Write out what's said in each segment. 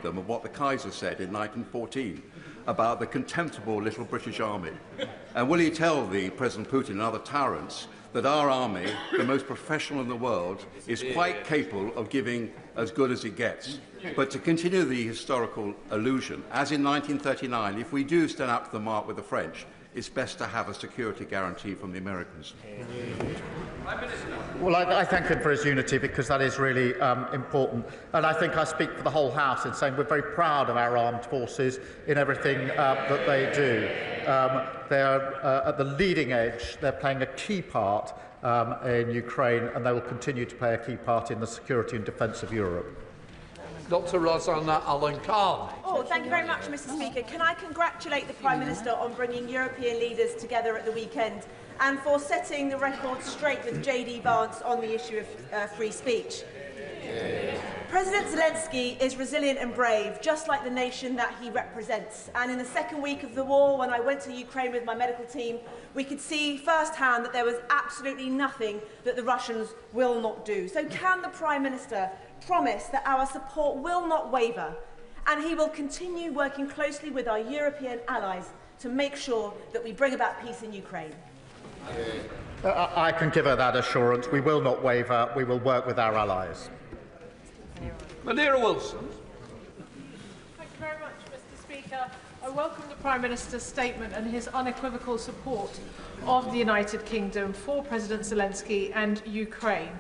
remind them of what the Kaiser said in 1914 about the contemptible little British army? And will he tell the President Putin and other tyrants that our army, the most professional in the world, is quite capable of giving as good as it gets? But to continue the historical illusion, as in 1939, if we do stand up to the mark with the French, it's best to have a security guarantee from the Americans. Well, I thank him for his unity, because that is really important. And I think I speak for the whole House in saying we're very proud of our armed forces in everything that they do. They are at the leading edge. They're playing a key part in Ukraine, and they will continue to play a key part in the security and defence of Europe. Dr. Rosanna Allen-Carr. Oh, thank you very much, Mr. Speaker. Can I congratulate the Prime Minister on bringing European leaders together at the weekend and for setting the record straight with JD Vance on the issue of free speech? President Zelensky is resilient and brave, just like the nation that he represents. And in the second week of the war, when I went to Ukraine with my medical team, we could see firsthand that there was absolutely nothing that the Russians will not do. So can the Prime Minister promise that our support will not waver, and he will continue working closely with our European allies to make sure that we bring about peace in Ukraine? I can give her that assurance. We will not waver. We will work with our allies. Madeira Wilson. Thank you very much, Mr. Speaker. I welcome the Prime Minister's statement and his unequivocal support of the United Kingdom for President Zelensky and Ukraine.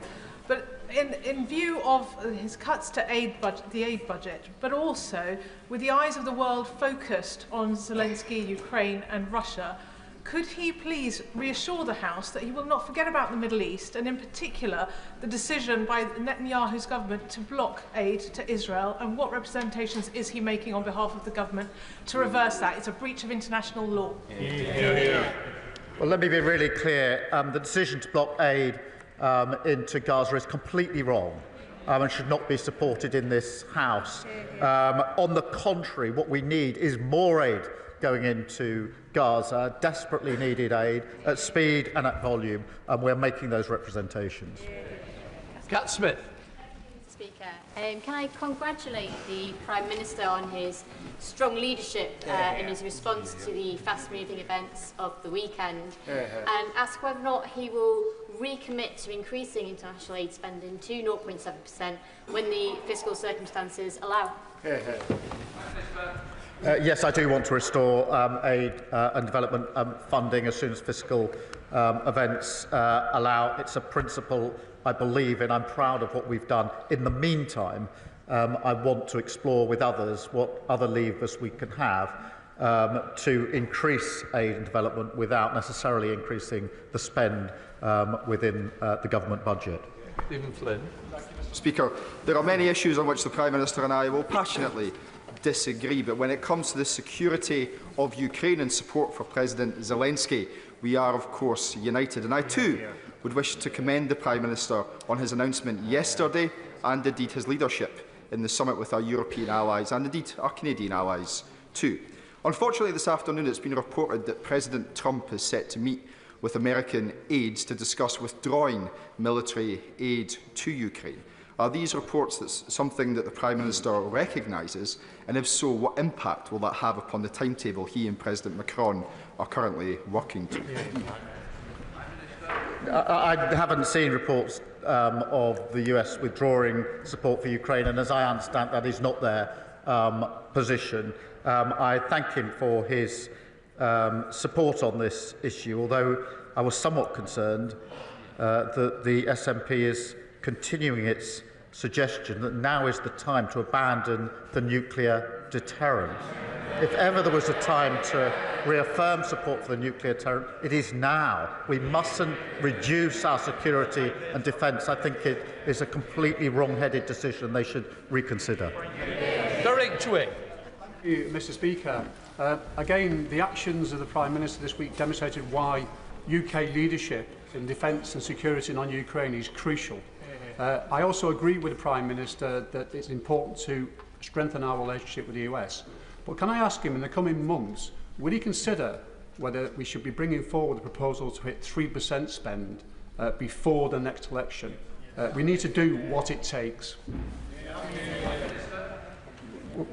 But in view of his cuts to the aid budget, but also with the eyes of the world focused on Zelensky, Ukraine and Russia, could he please reassure the House that he will not forget about the Middle East, and in particular the decision by Netanyahu's government to block aid to Israel, and what representations is he making on behalf of the government to reverse that? It's a breach of international law. Well, let me be really clear. The decision to block aid into Gaza is completely wrong and should not be supported in this House. On the contrary, what we need is more aid going into Gaza, desperately needed aid at speed and at volume, and we're making those representations. Cat Smith. Speaker, can I congratulate the Prime Minister on his strong leadership in his response to the fast-moving events of the weekend, and ask whether or not he will recommit to increasing international aid spending to 0.7% when the fiscal circumstances allow? Yes, I do want to restore aid and development funding as soon as fiscal events allow. It's a principle I believe in. I'm proud of what we've done. In the meantime, I want to explore with others what other levers we can have to increase aid and development without necessarily increasing the spend within the government budget. Stephen Flynn. Speaker, there are many issues on which the Prime Minister and I will passionately disagree, but when it comes to the security of Ukraine and support for President Zelensky, we are of course united. And I too would wish to commend the Prime Minister on his announcement yesterday, and indeed his leadership in the summit with our European allies and indeed our Canadian allies too. Unfortunately, this afternoon it's been reported that President Trump is set to meet with American aides to discuss withdrawing military aid to Ukraine. Are these reports something that the Prime Minister recognises, and if so, what impact will that have upon the timetable he and President Macron are currently working to? I haven't seen reports of the US withdrawing support for Ukraine, and as I understand, that is not their position. I thank him for his support on this issue, although I was somewhat concerned that the SNP is continuing its suggestion that now is the time to abandon the nuclear deterrent. If ever there was a time to reaffirm support for the nuclear deterrent, it is now. We mustn't reduce our security and defence. I think it is a completely wrong-headed decision they should reconsider. Derek Chwig. Thank you, Mr. Speaker. Again, the actions of the Prime Minister this week demonstrated why UK leadership in defence and security on Ukraine is crucial. I also agree with the Prime Minister that it's important to strengthen our relationship with the US. But can I ask him, in the coming months, will he consider whether we should be bringing forward a proposal to hit 3% spend before the next election? We need to do what it takes.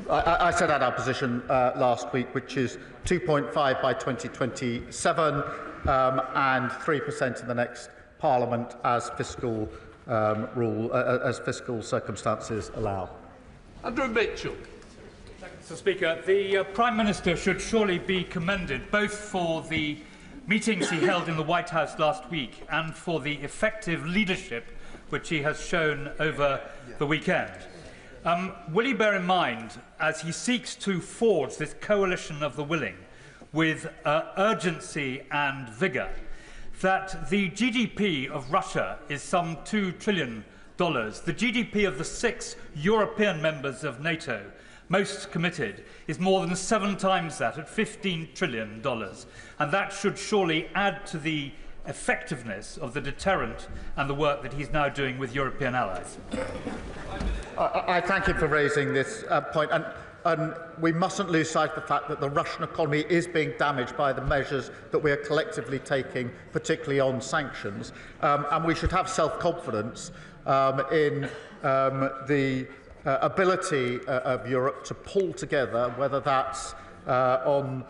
I set out our position last week, which is 2.5 by 2027 and 3% in the next Parliament as fiscal as fiscal circumstances allow. Andrew Mitchell. Mr. Speaker, the Prime Minister should surely be commended both for the meetings he held in the White House last week and for the effective leadership which he has shown over the weekend. Will he bear in mind, as he seeks to forge this coalition of the willing with urgency and vigour, that the GDP of Russia is some $2 trillion. The GDP of the 6 European members of NATO, most committed, is more than 7 times that, at $15 trillion. And that should surely add to the effectiveness of the deterrent and the work that he's now doing with European allies. I thank him for raising this point. And we mustn't lose sight of the fact that the Russian economy is being damaged by the measures that we are collectively taking, particularly on sanctions. And we should have self-confidence in the ability of Europe to pull together, whether that's on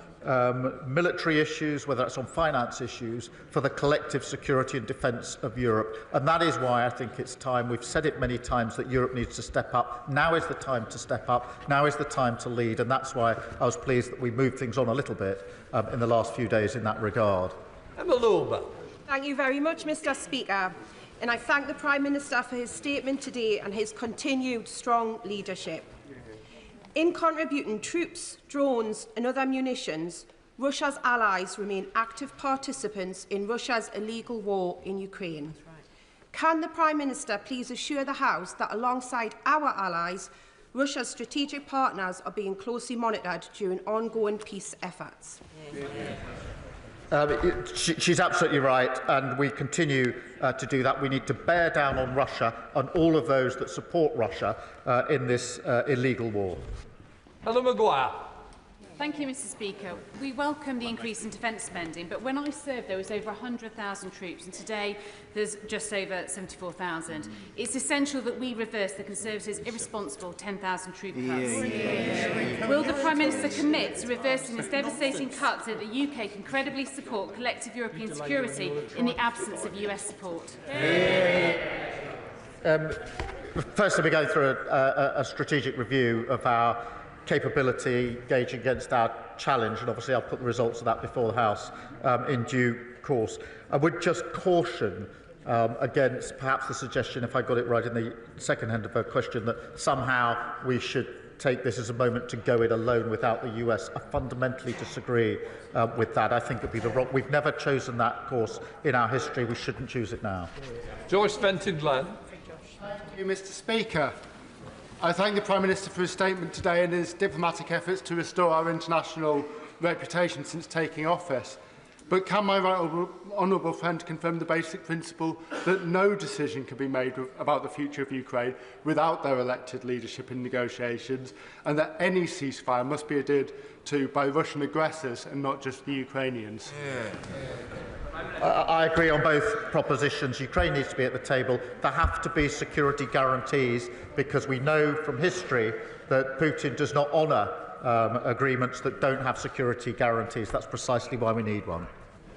military issues, whether that's on finance issues, for the collective security and defence of Europe. And that is why I think it's time, we've said it many times, that Europe needs to step up. Now is the time to step up. Now is the time to lead. And that's why I was pleased that we moved things on a little bit in the last few days in that regard. Emma Loma. Thank you very much, Mr. Speaker. And I thank the Prime Minister for his statement today and his continued strong leadership. In contributing troops, drones and other munitions, Russia's allies remain active participants in Russia's illegal war in Ukraine. Can the Prime Minister please assure the House that alongside our allies, Russia's strategic partners are being closely monitored during ongoing peace efforts? She's absolutely right, and we continue to do that. We need to bear down on Russia and all of those that support Russia in this illegal war. Helen Maguire. Thank you, Mr. Speaker. We welcome the increase in defence spending, but when I served there was over 100,000 troops and today there's just over 74,000. It's essential that we reverse the Conservatives' irresponsible 10,000 troop cuts. Will the Prime Minister commit to reversing this devastating cut so that the UK can credibly support collective European security in the absence of US support? First, we're going through a strategic review of our capability gauging against our challenge, and obviously I'll put the results of that before the House in due course. I would just caution against perhaps the suggestion, if I got it right in the second hand of her question, that somehow we should take this as a moment to go it alone without the US. I fundamentally disagree with that. I think it would be the wrong. We've never chosen that course in our history. We shouldn't choose it now. George Fenton-Glenn. Thank you, Mr. Speaker. I thank the Prime Minister for his statement today and his diplomatic efforts to restore our international reputation since taking office. But can my right honourable friend confirm the basic principle that no decision can be made about the future of Ukraine without their elected leadership in negotiations, and that any ceasefire must be adhered to by Russian aggressors and not just the Ukrainians? I agree on both propositions. Ukraine needs to be at the table. There have to be security guarantees, because we know from history that Putin does not honour agreements that don't have security guarantees. That's precisely why we need one.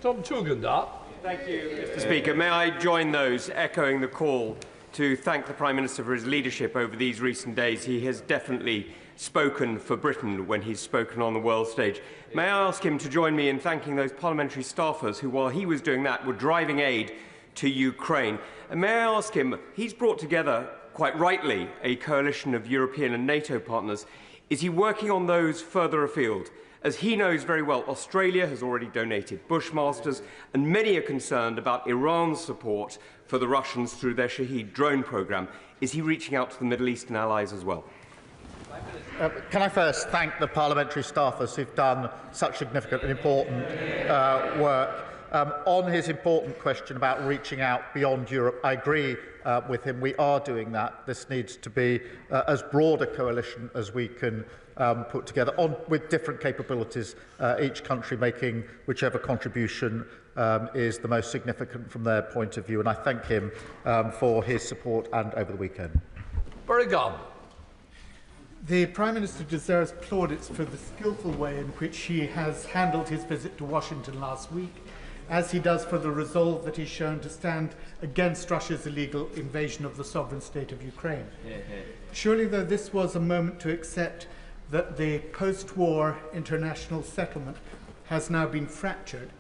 Tom Tugendhat. Thank you, Mr. Speaker. May I join those echoing the call to thank the Prime Minister for his leadership over these recent days. He has definitely spoken for Britain when he's spoken on the world stage. May I ask him to join me in thanking those parliamentary staffers who, while he was doing that, were driving aid to Ukraine. And may I ask him, he's brought together, quite rightly, a coalition of European and NATO partners. Is he working on those further afield? As he knows very well, Australia has already donated Bushmasters, and many are concerned about Iran's support for the Russians through their Shahed drone programme. Is he reaching out to the Middle Eastern allies as well? Can I first thank the parliamentary staffers who've done such significant and important work. On his important question about reaching out beyond Europe, I agree with him. We are doing that. This needs to be as broad a coalition as we can put together with different capabilities, each country making whichever contribution is the most significant from their point of view. And I thank him for his support and over the weekend. Burrigan. The Prime Minister deserves plaudits for the skillful way in which he has handled his visit to Washington last week, as he does for the resolve that he's shown to stand against Russia's illegal invasion of the sovereign state of Ukraine. Surely, though, this was a moment to accept that the post-war international settlement has now been fractured,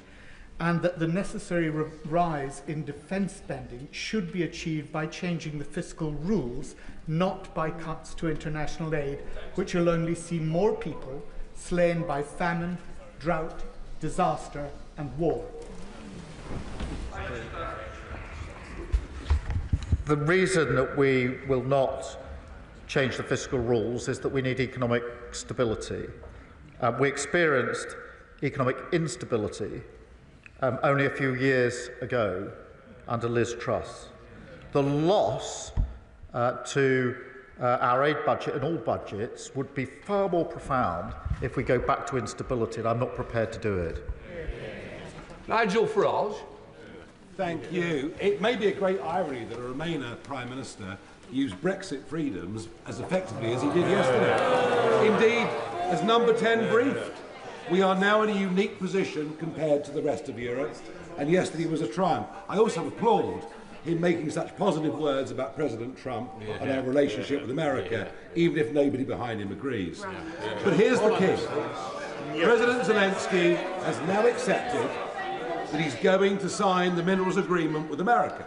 and that the necessary rise in defence spending should be achieved by changing the fiscal rules, not by cuts to international aid, which will only see more people slain by famine, drought, disaster and war. The reason that we will not change the fiscal rules is that we need economic stability. We experienced economic instability only a few years ago under Liz Truss. The loss to our aid budget and all budgets would be far more profound if we go back to instability, and I'm not prepared to do it. Nigel Farage. Thank you. It may be a great irony that a Remainer Prime Minister used Brexit freedoms as effectively as he did yesterday. Indeed, as Number 10 briefed, we are now in a unique position compared to the rest of Europe, and yesterday was a triumph. I also applaud him making such positive words about President Trump and our relationship with America, even if nobody behind him agrees. But here's the key. President Zelensky has now accepted that he's going to sign the minerals agreement with America.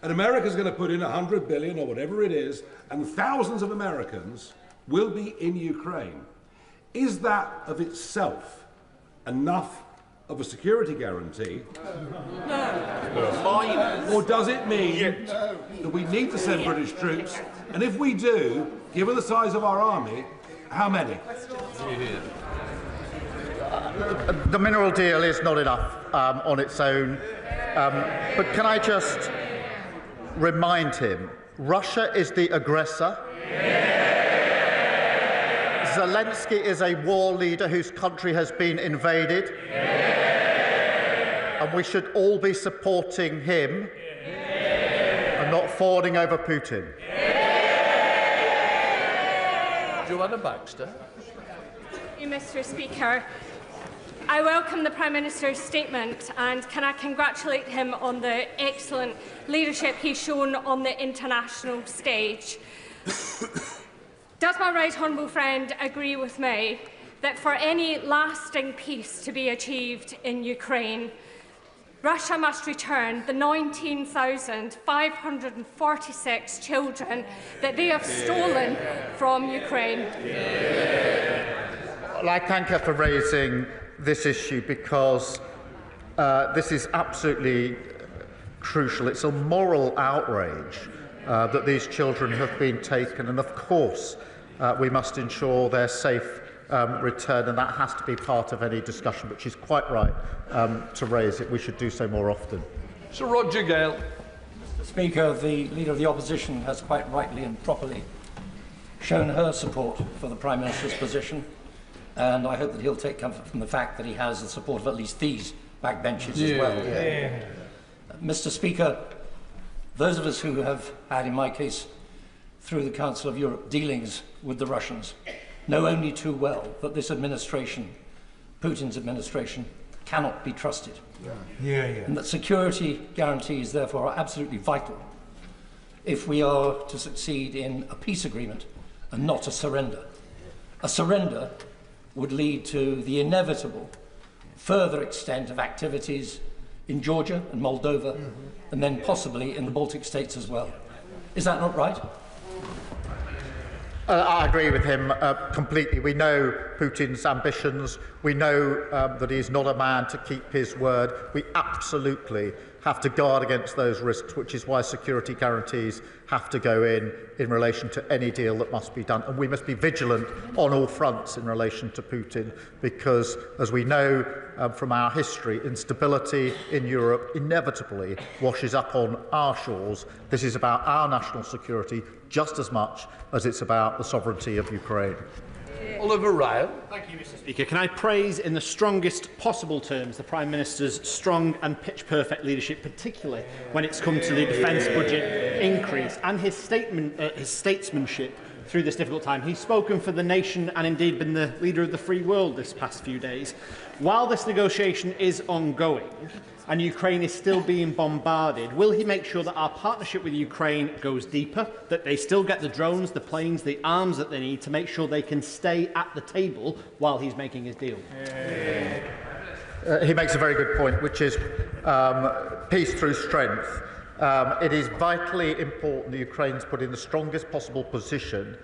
And America's going to put in $100 billion or whatever it is, and thousands of Americans will be in Ukraine. Is that of itself enough of a security guarantee? No. Or does it mean that we need to send British troops? And if we do, given the size of our army, how many? The mineral deal is not enough on its own. But can I just remind him, Russia is the aggressor. Zelensky is a war leader whose country has been invaded. And we should all be supporting him and not fawning over Putin. Joanna Baxter. Thank you, Mr. Speaker. I welcome the Prime Minister's statement, and can I congratulate him on the excellent leadership he's shown on the international stage. Does my right honourable friend agree with me that for any lasting peace to be achieved in Ukraine, Russia must return the 19,546 children that they have stolen from Ukraine? Well, I thank her for raising this issue because this is absolutely crucial. It's a moral outrage that these children have been taken, and of course we must ensure their safe return, and that has to be part of any discussion, but she's quite right to raise it. We should do so more often. Sir Roger Gale. Mr. Speaker, the Leader of the Opposition has quite rightly and properly shown her support for the Prime Minister's position, and I hope that he'll take comfort from the fact that he has the support of at least these backbenches as well. Mr. Speaker, those of us who have had, in my case, through the Council of Europe, dealings with the Russians, know only too well that this administration, Putin's administration, cannot be trusted. And that security guarantees, therefore, are absolutely vital if we are to succeed in a peace agreement and not a surrender. A surrender would lead to the inevitable further extent of activities in Georgia and Moldova, and then possibly in the Baltic states as well. Is that not right? I agree with him completely. We know Putin's ambitions. We know that he's not a man to keep his word. We absolutely have to guard against those risks, which is why security guarantees have to go in relation to any deal that must be done. And we must be vigilant on all fronts in relation to Putin, because, as we know from our history, instability in Europe inevitably washes up on our shores. This is about our national security just as much as it's about the sovereignty of Ukraine. Oliver Ryan. Thank you, Mr. Speaker. Can I praise in the strongest possible terms the Prime Minister's strong and pitch-perfect leadership, particularly when it's come to the defence budget increase, and his statesmanship through this difficult time. He's spoken for the nation and indeed been the leader of the free world this past few days. While this negotiation is ongoing and Ukraine is still being bombarded, will he make sure that our partnership with Ukraine goes deeper, that they still get the drones, the planes, the arms that they need to make sure they can stay at the table while he's making his deal? He makes a very good point, which is peace through strength. It is vitally important that Ukraine's put in the strongest possible position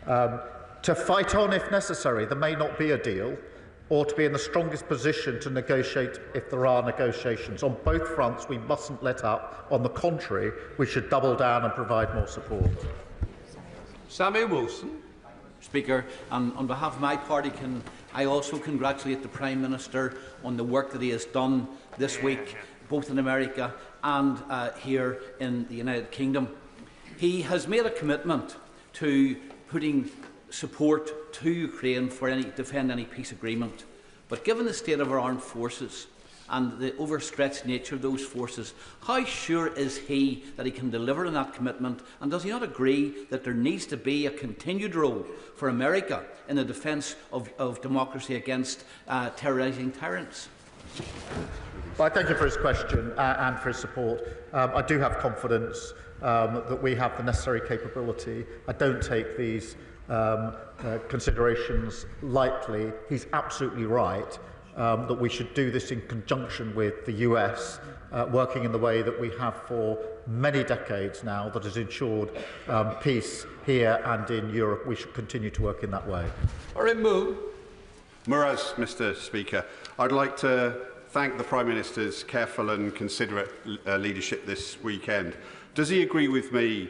to fight on if necessary. There may not be a deal, or to be in the strongest position to negotiate if there are negotiations. On both fronts, we mustn't let up. On the contrary, we should double down and provide more support. Sammy Wilson. Speaker, on behalf of my party, I also congratulate the Prime Minister on the work that he has done this week, both in America and here in the United Kingdom. He has made a commitment to putting support to Ukraine for defend any peace agreement. But given the state of our armed forces and the overstretched nature of those forces, how sure is he that he can deliver on that commitment? And does he not agree that there needs to be a continued role for America in the defence of democracy against terrorising tyrants? Well, I thank you for his question and for his support. I do have confidence that we have the necessary capability. I don't take these considerations lightly. He's absolutely right that we should do this in conjunction with the US, working in the way that we have for many decades now that has ensured peace here and in Europe. We should continue to work in that way. Muraz, Mr. Speaker. I'd like to thank the Prime Minister's careful and considerate leadership this weekend. Does he agree with me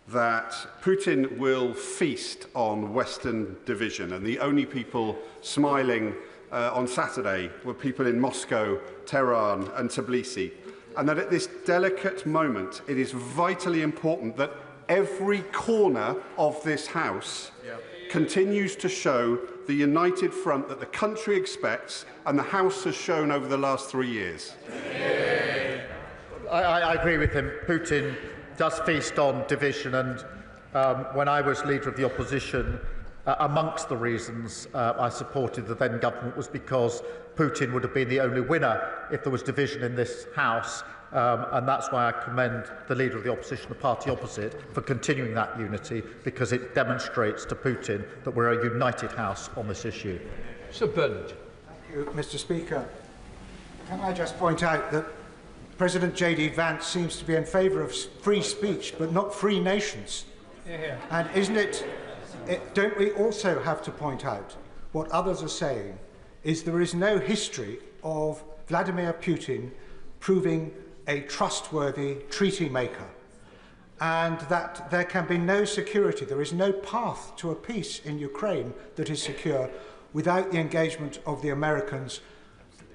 that Putin will feast on Western division, and the only people smiling on Saturday were people in Moscow, Tehran and Tbilisi, and that at this delicate moment it is vitally important that every corner of this House continues to show the united front that the country expects and the House has shown over the last 3 years? I agree with him. Putin does feast on division, and when I was leader of the opposition, amongst the reasons I supported the then government was because Putin would have been the only winner if there was division in this House, and that's why I commend the leader of the opposition, the party opposite, for continuing that unity, because it demonstrates to Putin that we're a united House on this issue. Sir Bernard. Thank you, Mr. Speaker. Can I just point out that President J.D. Vance seems to be in favour of free speech, but not free nations. Yeah. And isn't don't we also have to point out what others are saying is there is no history of Vladimir Putin proving a trustworthy treaty maker, and that there can be no security, there is no path to a peace in Ukraine that is secure without the engagement of the Americans,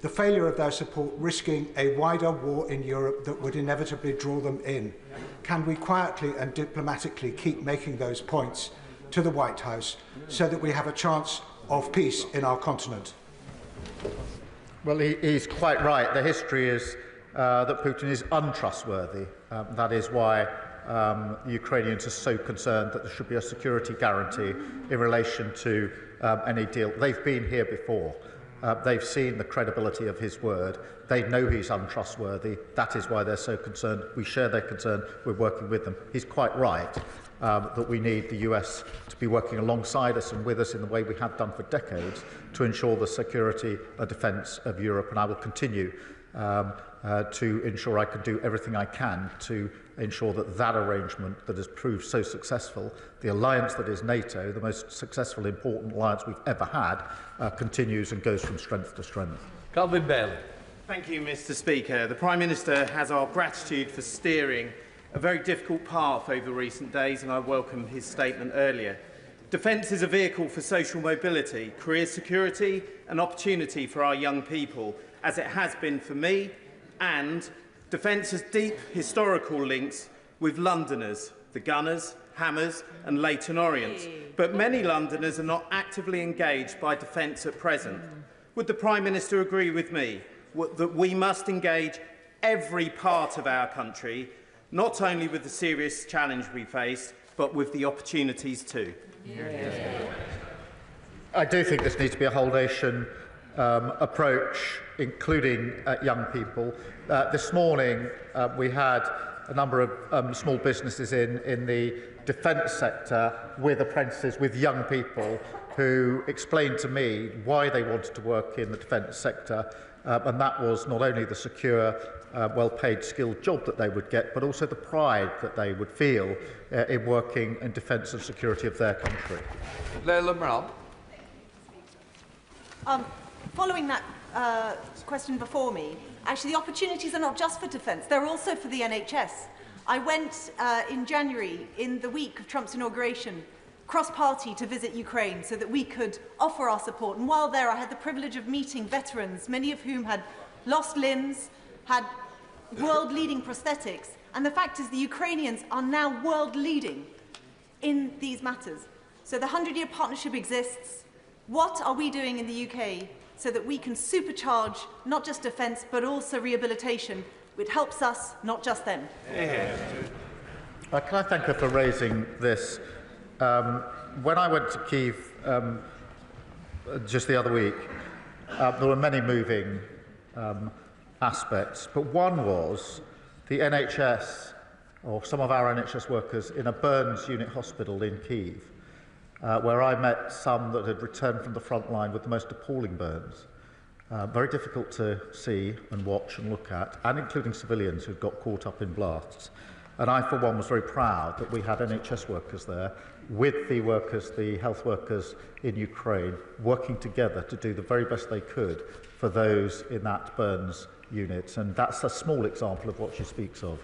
the failure of their support risking a wider war in Europe that would inevitably draw them in. Can we quietly and diplomatically keep making those points to the White House so that we have a chance of peace in our continent? Well, he's quite right. The history is that Putin is untrustworthy. That is why the Ukrainians are so concerned that there should be a security guarantee in relation to any deal. They've been here before. They've seen the credibility of his word. They know he's untrustworthy. That is why they're so concerned. We share their concern. We're working with them. He's quite right that we need the US to be working alongside us and with us in the way we have done for decades to ensure the security and defence of Europe. And I will continue to ensure I can do everything I can to ensure that that arrangement that has proved so successful, the alliance that is NATO, the most successful, important alliance we've ever had, continues and goes from strength to strength. Calvin Bailey. Thank you, Mr. Speaker. The Prime Minister has our gratitude for steering a very difficult path over recent days, and I welcome his statement earlier. Defence is a vehicle for social mobility, career security and opportunity for our young people, as it has been for me, and defence has deep historical links with Londoners, the Gunners, Hammers and Leyton Orients. But many Londoners are not actively engaged by defence at present. Would the Prime Minister agree with me that we must engage every part of our country, not only with the serious challenge we face, but with the opportunities too. I do think this needs to be a whole-nation approach, including young people. This morning, we had a number of small businesses in the defence sector with apprentices, with young people, who explained to me why they wanted to work in the defence sector, and that was not only the secure, well-paid, skilled job that they would get, but also the pride that they would feel in working in defence and security of their country. Leila Brown. Following that question before me, actually the opportunities are not just for defence, they're also for the NHS. I went in January, in the week of Trump's inauguration, cross-party to visit Ukraine so that we could offer our support. And while there, I had the privilege of meeting veterans, many of whom had lost limbs, had world-leading prosthetics. And the fact is the Ukrainians are now world-leading in these matters. So the 100-year partnership exists. What are we doing in the UK so that we can supercharge not just defence but also rehabilitation, which helps us, not just them? Can I thank her for raising this? When I went to Kyiv just the other week, there were many moving aspects, but one was the NHS, or some of our NHS workers, in a burns unit hospital in Kyiv, where I met some that had returned from the front line with the most appalling burns. Very difficult to see and watch and look at, and including civilians who'd got caught up in blasts. And I, for one, was very proud that we had NHS workers there with the workers, the health workers in Ukraine, working together to do the very best they could for those in that burns unit. And that's a small example of what she speaks of.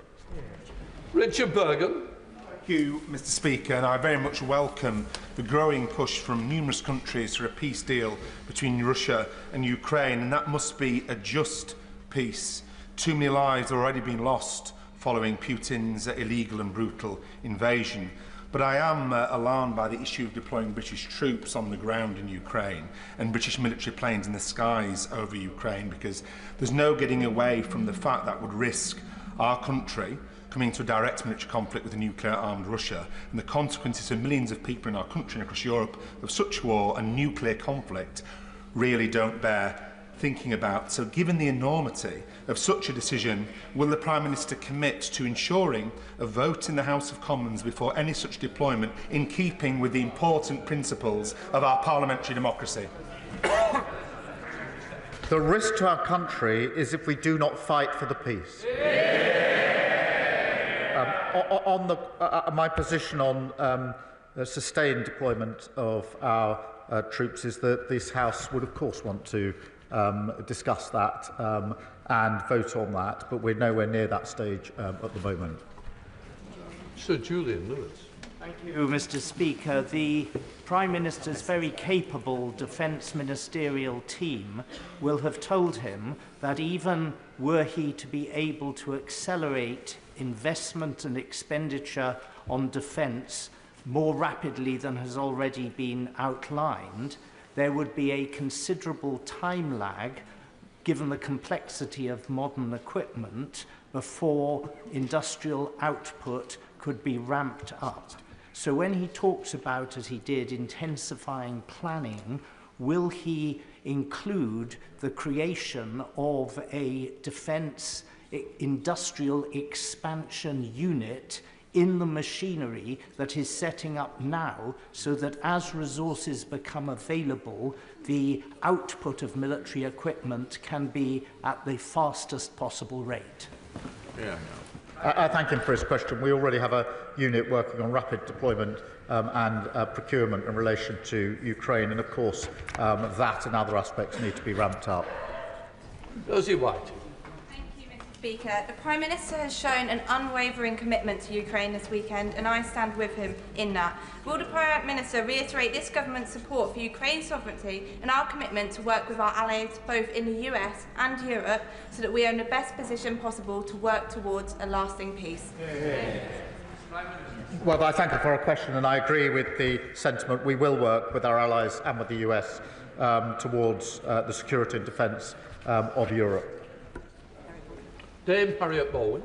Richard Bergen. Thank you, Mr. Speaker, and I very much welcome the growing push from numerous countries for a peace deal between Russia and Ukraine, and that must be a just peace. Too many lives have already been lost following Putin's illegal and brutal invasion. But I am alarmed by the issue of deploying British troops on the ground in Ukraine and British military planes in the skies over Ukraine, because there's no getting away from the fact that would risk our country coming into a direct military conflict with a nuclear-armed Russia, and the consequences for millions of people in our country and across Europe of such war and nuclear conflict really don't bear thinking about. So given the enormity of such a decision, will the Prime Minister commit to ensuring a vote in the House of Commons before any such deployment, in keeping with the important principles of our parliamentary democracy? The risk to our country is if we do not fight for the peace. My position on sustained deployment of our troops is that this House would, of course, want to discuss that and vote on that, but we're nowhere near that stage at the moment. Sir Julian Lewis. Thank you, Mr. Speaker. The Prime Minister's very capable defence ministerial team will have told him that even were he to be able to accelerate investment and expenditure on defence more rapidly than has already been outlined, there would be a considerable time lag, given the complexity of modern equipment, before industrial output could be ramped up. So when he talks about, as he did, intensifying planning, will he include the creation of a defence industrial expansion unit in the machinery that is setting up now, so that as resources become available, the output of military equipment can be at the fastest possible rate? I thank him for his question. We already have a unit working on rapid deployment and procurement in relation to Ukraine, and of course that and other aspects need to be ramped up. Rosie White. Speaker, the Prime Minister has shown an unwavering commitment to Ukraine this weekend, and I stand with him in that. Will the Prime Minister reiterate this government's support for Ukraine's sovereignty and our commitment to work with our allies both in the US and Europe so that we are in the best position possible to work towards a lasting peace? Well, I thank you for a question, and I agree with the sentiment. We will work with our allies and with the US towards the security and defence of Europe. Dame Harriet Bowen.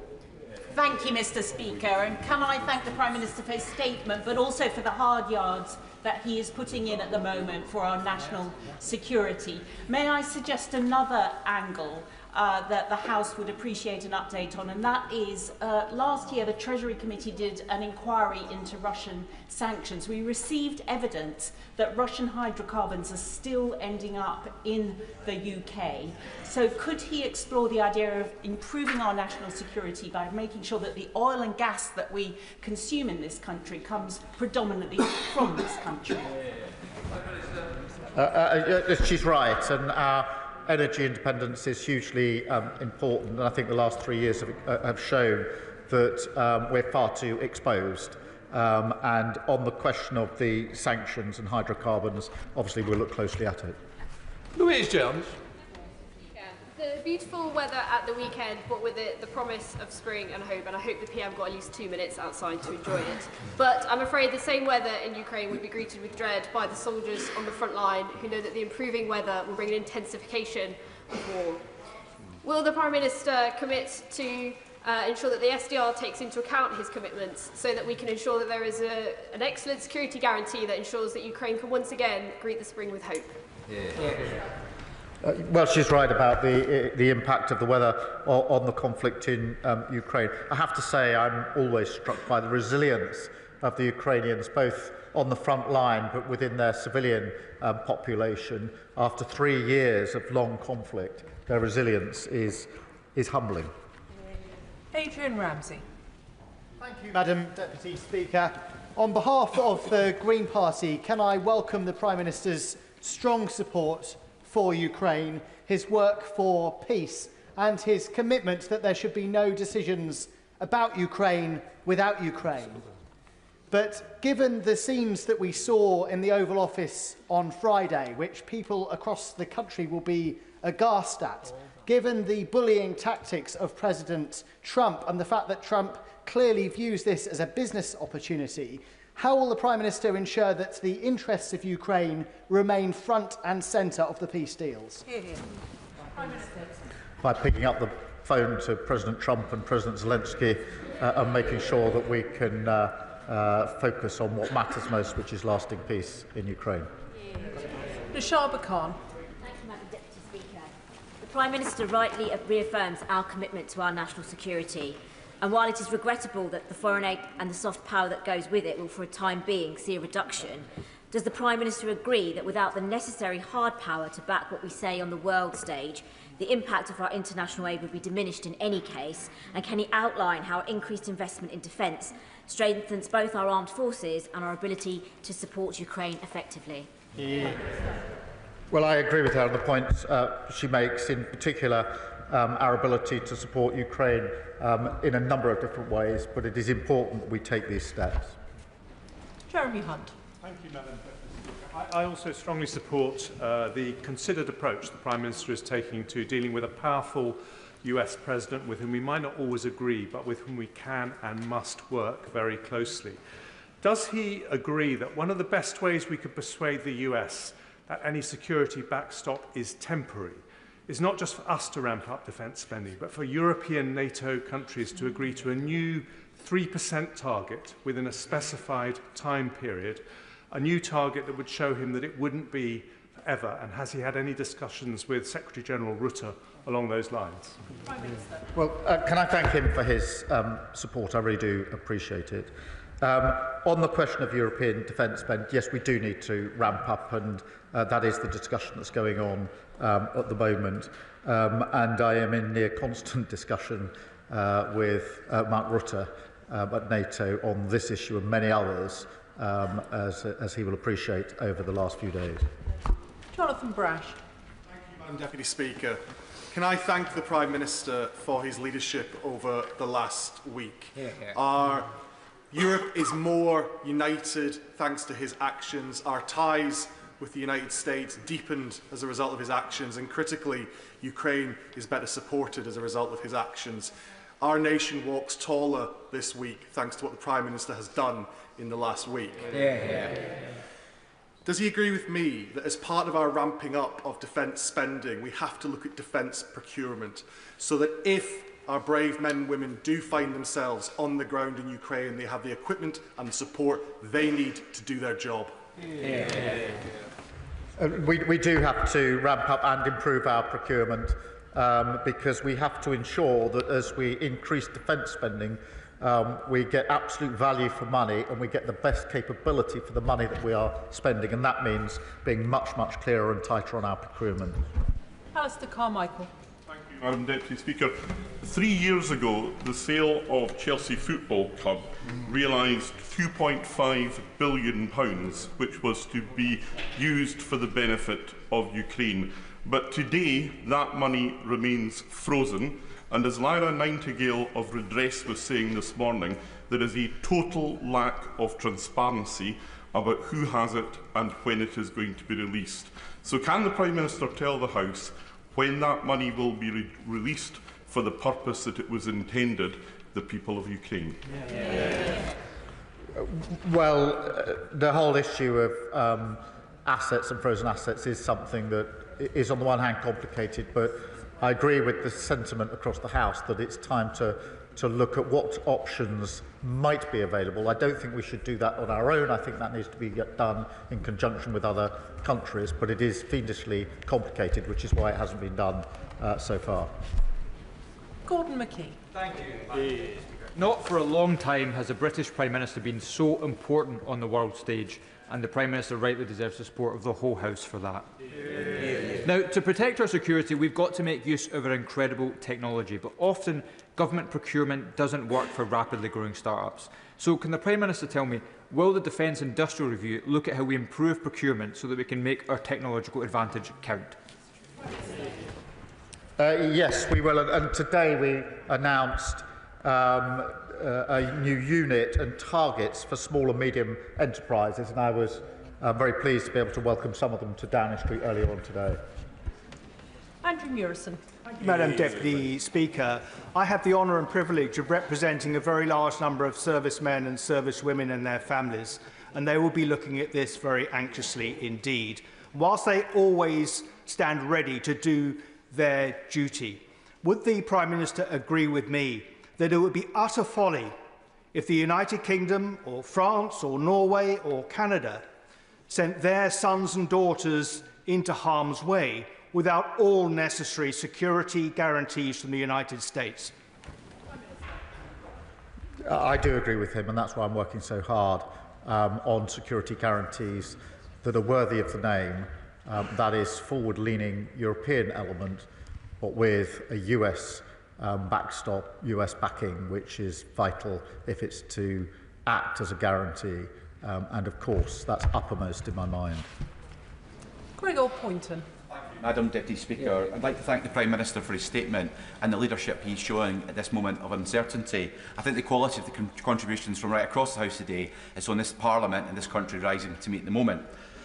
Thank you, Mr. Speaker, and can I thank the Prime Minister for his statement, but also for the hard yards that he is putting in at the moment for our national security. May I suggest another angle that the House would appreciate an update on, and that is last year the Treasury Committee did an inquiry into Russian sanctions. We received evidence that Russian hydrocarbons are still ending up in the UK. So could he explore the idea of improving our national security by making sure that the oil and gas that we consume in this country comes predominantly from this country? She's right, and our energy independence is hugely important, and I think the last 3 years have shown that we're far too exposed. And on the question of the sanctions and hydrocarbons, obviously we'll look closely at it. Louise Jones. The beautiful weather at the weekend brought with it the promise of spring and hope, and I hope the PM got at least 2 minutes outside to enjoy it. But I'm afraid the same weather in Ukraine would be greeted with dread by the soldiers on the front line, who know that the improving weather will bring an intensification of war. Will the Prime Minister commit to ensure that the SDR takes into account his commitments, so that we can ensure that there is an excellent security guarantee that ensures that Ukraine can once again greet the spring with hope? Well, she's right about the impact of the weather on the conflict in Ukraine. I have to say I'm always struck by the resilience of the Ukrainians, both on the front line but within their civilian population. After 3 years of long conflict, their resilience is humbling. Adrian Ramsey. Thank you, Madam Deputy Speaker. On behalf of the Green Party, can I welcome the Prime Minister's strong support for Ukraine, his work for peace, and his commitment that there should be no decisions about Ukraine without Ukraine. But given the scenes that we saw in the Oval Office on Friday, which people across the country will be aghast at, given the bullying tactics of President Trump and the fact that Trump clearly views this as a business opportunity, how will the Prime Minister ensure that the interests of Ukraine remain front and centre of the peace deals? By picking up the phone to President Trump and President Zelensky and making sure that we can focus on what matters most, which is lasting peace in Ukraine. Nashaba Khan. Thank you, Madam Deputy Speaker. The Prime Minister rightly reaffirms our commitment to our national security. And while it is regrettable that the foreign aid and the soft power that goes with it will for a time being see a reduction, does the Prime Minister agree that without the necessary hard power to back what we say on the world stage, the impact of our international aid would be diminished in any case? And can he outline how increased investment in defence strengthens both our armed forces and our ability to support Ukraine effectively? Well, I agree with her on the points she makes, in particular our ability to support Ukraine in a number of different ways, but it is important that we take these steps. Jeremy Hunt. Thank you, Madam President. I also strongly support the considered approach the Prime Minister is taking to dealing with a powerful US President with whom we might not always agree, but with whom we can and must work very closely. Does he agree that one of the best ways we could persuade the US that any security backstop is temporary is not just for us to ramp up defence spending, but for European NATO countries to agree to a new 3% target within a specified time period, a new target that would show him that it wouldn't be forever? And has he had any discussions with Secretary-General Rutte along those lines? Well, can I thank him for his support? I really do appreciate it. On the question of European defence spend, yes, we do need to ramp up, and that is the discussion that's going on at the moment. And I am in near constant discussion with Mark Rutte at NATO on this issue and many others, as he will appreciate over the last few days. Jonathan Brash. Thank you, Madam Deputy Speaker. Can I thank the Prime Minister for his leadership over the last week? Our Europe is more united thanks to his actions. Our ties with the United States deepened as a result of his actions, and critically, Ukraine is better supported as a result of his actions. Our nation walks taller this week thanks to what the Prime Minister has done in the last week. Does he agree with me that as part of our ramping up of defence spending, we have to look at defence procurement, so that if our brave men and women do find themselves on the ground in Ukraine. They have the equipment and the support they need to do their job. We do have to ramp up and improve our procurement because we have to ensure that as we increase defence spending, we get absolute value for money and we get the best capability for the money that we are spending, and that means being much, much clearer and tighter on our procurement. Alistair Carmichael. Madam Deputy Speaker, 3 years ago, the sale of Chelsea Football Club realised £2.5 billion, which was to be used for the benefit of Ukraine. But today, that money remains frozen, and as Lyra Nightingale of Redress was saying this morning, there is a total lack of transparency about who has it and when it is going to be released. So can the Prime Minister tell the House when that money will be released for the purpose that it was intended, the people of Ukraine? Well, the whole issue of assets and frozen assets is something that is on the one hand complicated, but I agree with the sentiment across the House that it's time to look at what options might be available. I don't think we should do that on our own. I think that needs to be done in conjunction with other countries, but it is fiendishly complicated, which is why it hasn't been done so far. Gordon McKee. Thank you. Not for a long time has the British Prime Minister been so important on the world stage, and the Prime Minister rightly deserves the support of the whole House for that. Now, to protect our security, we've got to make use of our incredible technology, but often government procurement doesn't work for rapidly growing start-ups. So can the Prime Minister tell me, will the Defence Industrial Review look at how we improve procurement so that we can make our technological advantage count? Yes, we will. And today we announced a new unit and targets for small and medium enterprises, and I was very pleased to be able to welcome some of them to Downing Street earlier on today. Andrew Murison. Madam Deputy Speaker, I have the honour and privilege of representing a very large number of servicemen and servicewomen and their families, and they will be looking at this very anxiously indeed. Whilst they always stand ready to do their duty, would the Prime Minister agree with me that it would be utter folly if the United Kingdom or France or Norway or Canada sent their sons and daughters into harm's way without all necessary security guarantees from the United States? I do agree with him, and that's why I'm working so hard on security guarantees that are worthy of the name. That is forward-leaning European element, but with a US backstop, US backing, which is vital if it's to act as a guarantee. And of course, that's uppermost in my mind. Gregor Poynton. Madam Deputy Speaker, I'd like to thank the Prime Minister for his statement and the leadership he's showing at this moment of uncertainty. I think the quality of the contributions from right across the House today is on this Parliament and this country rising to meet the moment.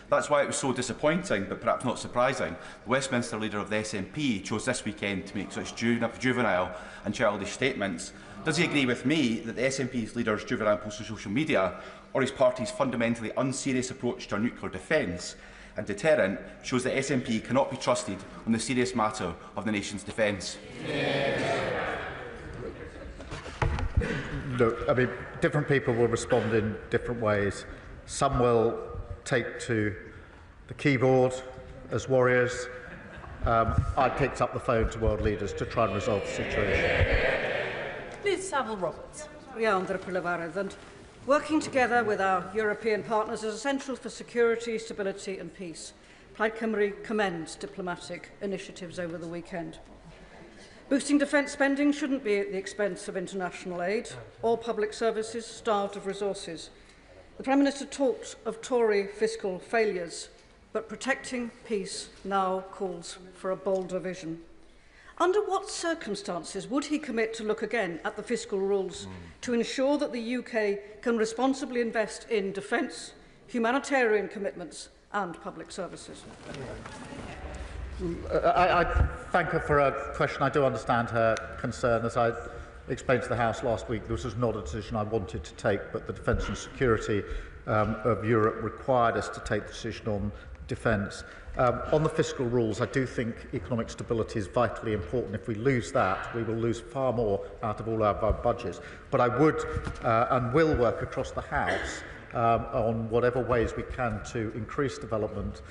That's why it was so disappointing, but perhaps not surprising, the Westminster leader of the SNP chose this weekend to make such juvenile and childish statements. Does he agree with me that the SNP's leader's juvenile post on social media, or his party's fundamentally unserious approach to our nuclear defence and deterrent, shows that SNP cannot be trusted on the serious matter of the nation's defence? Look, I mean, different people will respond in different ways. Some will take to the keyboard as warriors. I picked up the phone to world leaders to try and resolve the situation. Liz Saville-Roberts. Working together with our European partners is essential for security, stability and peace. Plaid Cymru commends diplomatic initiatives over the weekend. Boosting defence spending shouldn't be at the expense of international aid or public services starved of resources. The Prime Minister talked of Tory fiscal failures, but protecting peace now calls for a bolder vision. Under what circumstances would he commit to look again at the fiscal rules to ensure that the UK can responsibly invest in defence, humanitarian commitments and public services? I thank her for her question. I do understand her concern. As I explained to the House last week, this was not a decision I wanted to take, but the defence and security of Europe required us to take the decision on defence. On the fiscal rules, I do think economic stability is vitally important. If we lose that, we will lose far more out of all our budgets. But I would and will work across the House on whatever ways we can to increase development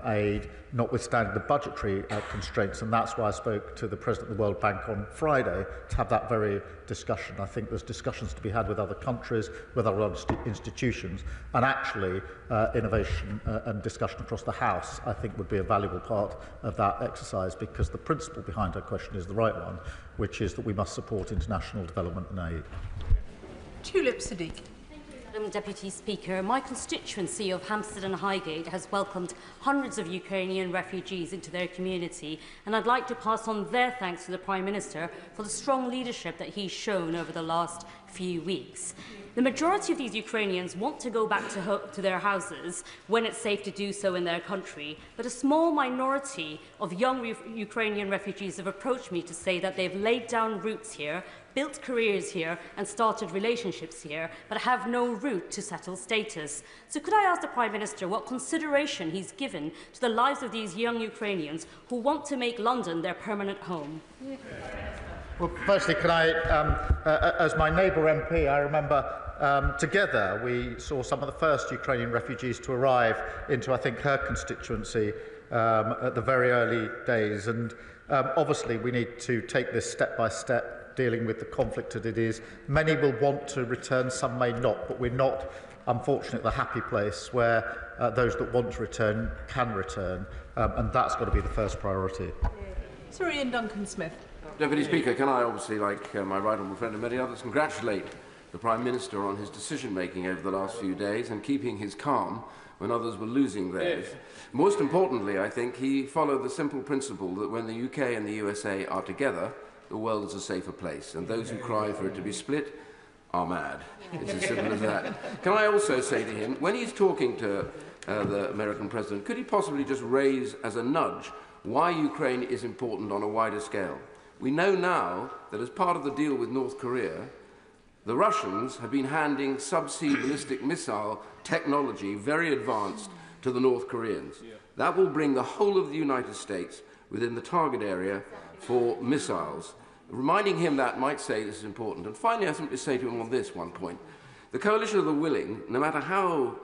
aid, notwithstanding the budgetary constraints, and that's why I spoke to the President of the World Bank on Friday to have that very discussion. I think there's discussions to be had with other countries, with other institutions, and actually innovation and discussion across the House, I think, would be a valuable part of that exercise, because the principle behind our question is the right one, which is that we must support international development and aid. Tulip Siddiqui. Madam Deputy Speaker, my constituency of Hampstead and Highgate has welcomed hundreds of Ukrainian refugees into their community, and I'd like to pass on their thanks to the Prime Minister for the strong leadership that he's shown over the last few weeks. The majority of these Ukrainians want to go back to their houses when it's safe to do so in their country, but a small minority of young Ukrainian refugees have approached me to say that they've laid down roots here, built careers here and started relationships here, but have no route to settled status. So could I ask the Prime Minister what consideration he's given to the lives of these young Ukrainians who want to make London their permanent home? Well, firstly, can I, as my neighbour MP, I remember together we saw some of the first Ukrainian refugees to arrive into, I think, her constituency at the very early days. And obviously we need to take this step by step, dealing with the conflict that it is. Many will want to return, some may not, but we're not, unfortunately, at the happy place where those that want to return can return, and that's got to be the first priority. Sir Ian Duncan-Smith. Deputy Speaker, can I obviously, like my right honourable friend and many others, congratulate the Prime Minister on his decision-making over the last few days and keeping his calm when others were losing theirs. Most importantly, I think he followed the simple principle that when the UK and the USA are together, the world is a safer place, and those who cry for it to be split are mad. It's as simple as that. Can I also say to him, when he's talking to the American President, could he possibly just raise as a nudge why Ukraine is important on a wider scale? We know now that as part of the deal with North Korea, the Russians have been handing subsea ballistic missile technology, very advanced, to the North Koreans. That will bring the whole of the United States within the target area for missiles. Reminding him that might say this is important. And finally, I simply say to him on this one point. The coalition of the willing, no matter how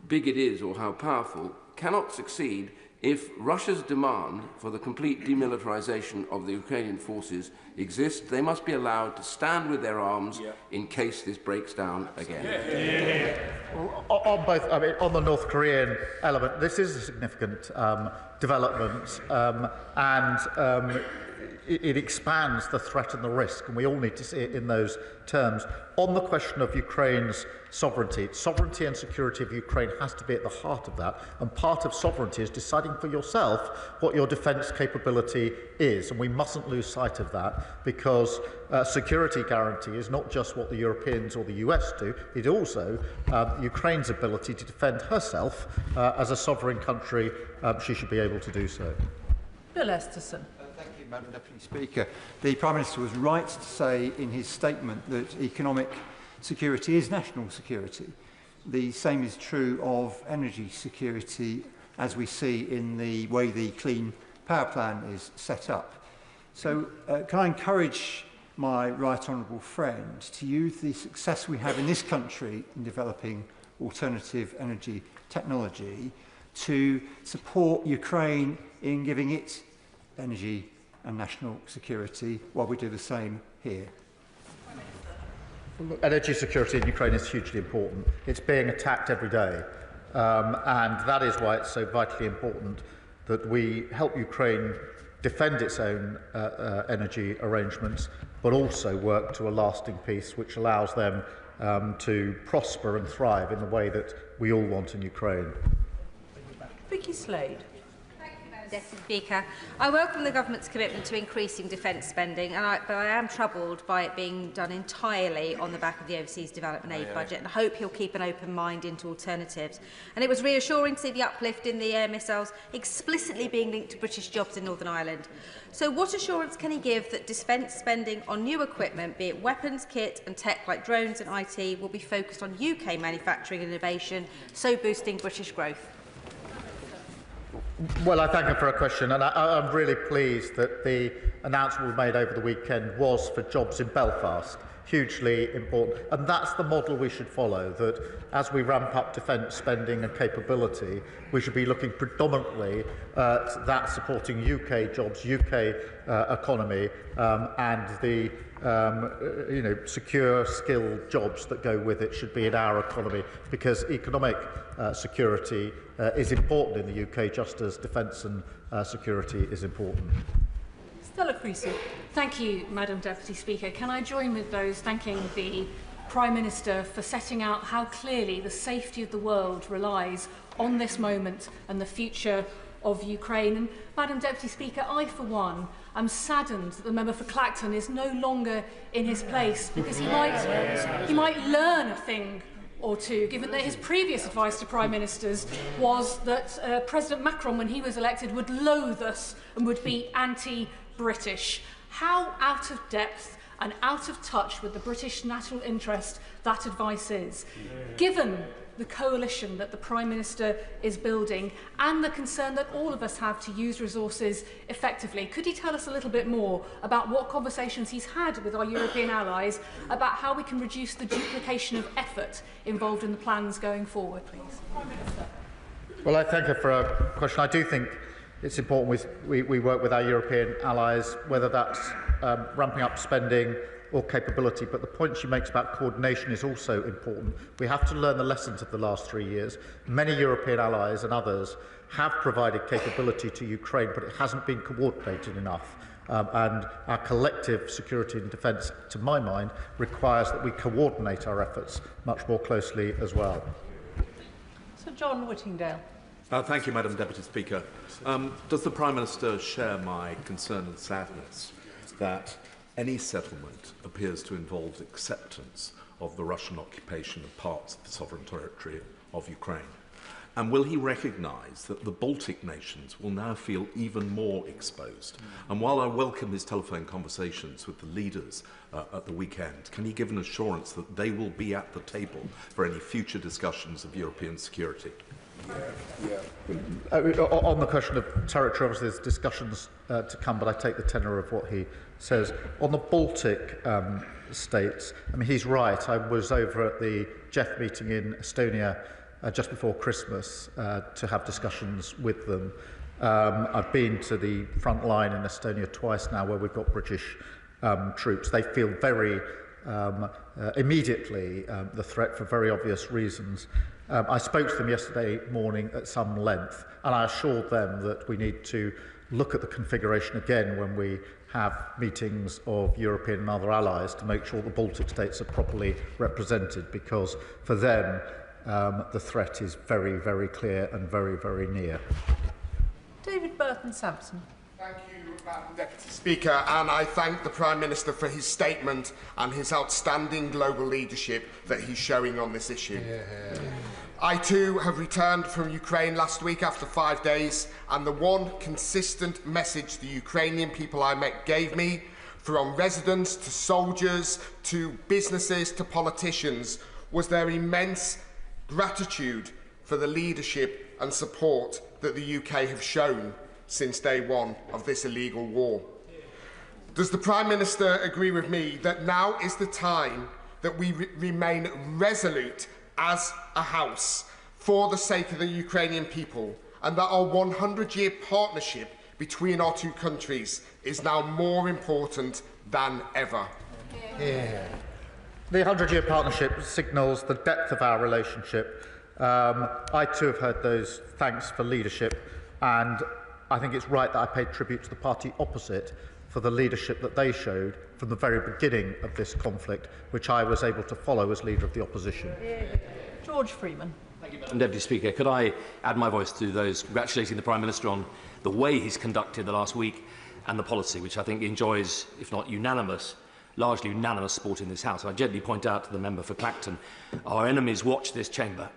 big it is or how powerful, cannot succeed if Russia's demand for the complete demilitarization of the Ukrainian forces exists. They must be allowed to stand with their arms in case this breaks down again. On both, I mean, on the North Korean element, this is a significant development, and it expands the threat and the risk, and we all need to see it in those terms. On the question of Ukraine's sovereignty and security of Ukraine has to be at the heart of that, and part of sovereignty is deciding for yourself what your defence capability is, and we mustn't lose sight of that, because security guarantee is not just what the Europeans or the US do, it also Ukraine's ability to defend herself as a sovereign country. She should be able to do so. Bill Esterson. Madam Deputy Speaker, the Prime Minister was right to say in his statement that economic security is national security. The same is true of energy security, as we see in the way the Clean Power Plan is set up. So can I encourage my right honourable friend to use the success we have in this country in developing alternative energy technology to support Ukraine in giving it energy and national security, while we do the same here? Energy security in Ukraine is hugely important. It's being attacked every day, and that is why it's so vitally important that we help Ukraine defend its own energy arrangements, but also work to a lasting peace which allows them to prosper and thrive in the way that we all want in Ukraine. Vicky Slade. Deputy Speaker, I welcome the Government's commitment to increasing defence spending, but I am troubled by it being done entirely on the back of the Overseas Development Aid budget, and I hope he'll keep an open mind into alternatives. And it was reassuring to see the uplift in the air missiles explicitly being linked to British jobs in Northern Ireland. So what assurance can he give that defence spending on new equipment, be it weapons, kit and tech like drones and IT, will be focused on UK manufacturing and innovation, so boosting British growth? Well, I thank him for a question, and I'm really pleased that the announcement we made over the weekend was for jobs in Belfast. Hugely important, and that's the model we should follow, that as we ramp up defence spending and capability, we should be looking predominantly at that supporting UK jobs, UK economy, and the secure, skilled jobs that go with it should be in our economy, because economic security is important in the UK, just as defence and security is important. Stella Creasy. Thank you, Madam Deputy Speaker. Can I join with those thanking the Prime Minister for setting out how clearly the safety of the world relies on this moment and the future of Ukraine. And Madam Deputy Speaker, I for one am saddened that the member for Clacton is no longer in his place, because he might learn a thing or two, given that his previous advice to Prime Ministers was that President Macron, when he was elected, would loathe us and would be anti-British. How out of depth and out of touch with the British national interest that advice is, given the coalition that the Prime Minister is building and the concern that all of us have to use resources effectively. Could he tell us a little bit more about what conversations he's had with our European allies about how we can reduce the duplication of effort involved in the plans going forward, please? Prime Minister. Well, I thank her for a question. I do think it's important we work with our European allies, whether that's ramping up spending or capability, but the point she makes about coordination is also important. We have to learn the lessons of the last 3 years. Many European allies and others have provided capability to Ukraine, but it hasn't been coordinated enough. And our collective security and defence, to my mind, requires that we coordinate our efforts much more closely as well. Sir John Whittingdale. Thank you, Madam Deputy Speaker. Does the Prime Minister share my concern and sadness that any settlement appears to involve acceptance of the Russian occupation of parts of the sovereign territory of Ukraine? And will he recognise that the Baltic nations will now feel even more exposed? And while I welcome his telephone conversations with the leaders at the weekend, can he give an assurance that they will be at the table for any future discussions of European security? On the question of territory, obviously there's discussions to come, but I take the tenor of what he says. On the Baltic states, I mean, he's right. I was over at the Jeff meeting in Estonia just before Christmas to have discussions with them. I've been to the front line in Estonia twice now, where we've got British troops. They feel very immediately the threat for very obvious reasons. I spoke to them yesterday morning at some length, and I assured them that we need to look at the configuration again when we have meetings of European and other allies to make sure the Baltic states are properly represented, because for them the threat is very, very clear and very, very near. David Burton-Sampson. Thank you, Madam Deputy Speaker, and I thank the Prime Minister for his statement and his outstanding global leadership that he's showing on this issue. I too have returned from Ukraine last week after 5 days, and the one consistent message the Ukrainian people I met gave me, from residents to soldiers to businesses to politicians, was their immense gratitude for the leadership and support that the UK have shown since day one of this illegal war. Does the Prime Minister agree with me that now is the time that we remain resolute as a House for the sake of the Ukrainian people, and that our 100-year partnership between our two countries is now more important than ever? Yeah. The 100-year partnership signals the depth of our relationship. I too have heard those thanks for leadership, and I think it's right that I paid tribute to the party opposite for the leadership that they showed from the very beginning of this conflict, which I was able to follow as leader of the opposition. George Freeman. Thank you, Madam Deputy Speaker. Could I add my voice to those congratulating the Prime Minister on the way he's conducted the last week and the policy, which I think enjoys, if not unanimous, largely unanimous support in this House. I gently point out to the member for Clacton, our enemies watch this chamber,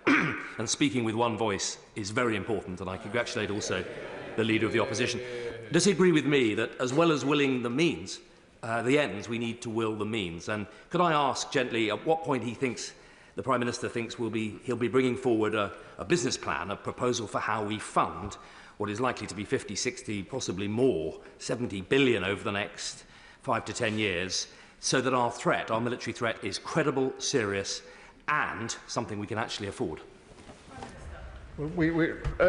and speaking with one voice is very important, and I congratulate also the Leader of the Opposition. Does he agree with me that, as well as willing the means, the ends, we need to will the means? And could I ask gently at what point he thinks, the Prime Minister thinks he'll be bringing forward a business plan, a proposal for how we fund what is likely to be 50, 60, possibly more, 70 billion over the next 5 to 10 years, so that our threat, our military threat, is credible, serious, and something we can actually afford?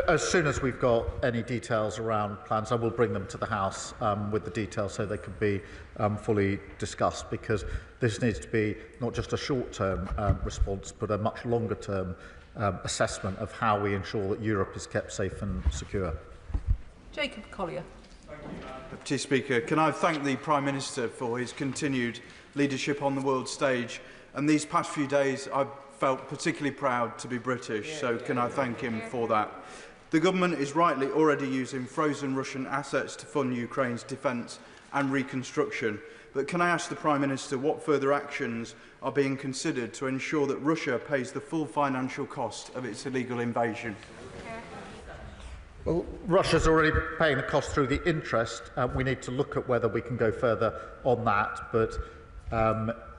As soon as we've got any details around plans, I will bring them to the House with the details so they can be fully discussed, because this needs to be not just a short-term response, but a much longer-term assessment of how we ensure that Europe is kept safe and secure. Jacob Collier. Deputy Speaker, can I thank the Prime Minister for his continued leadership on the world stage? And these past few days, I've felt particularly proud to be British, so can I thank him for that? The government is rightly already using frozen Russian assets to fund Ukraine's defence and reconstruction. But can I ask the Prime Minister what further actions are being considered to ensure that Russia pays the full financial cost of its illegal invasion? Well, Russia's already paying the cost through the interest. We need to look at whether we can go further on that, but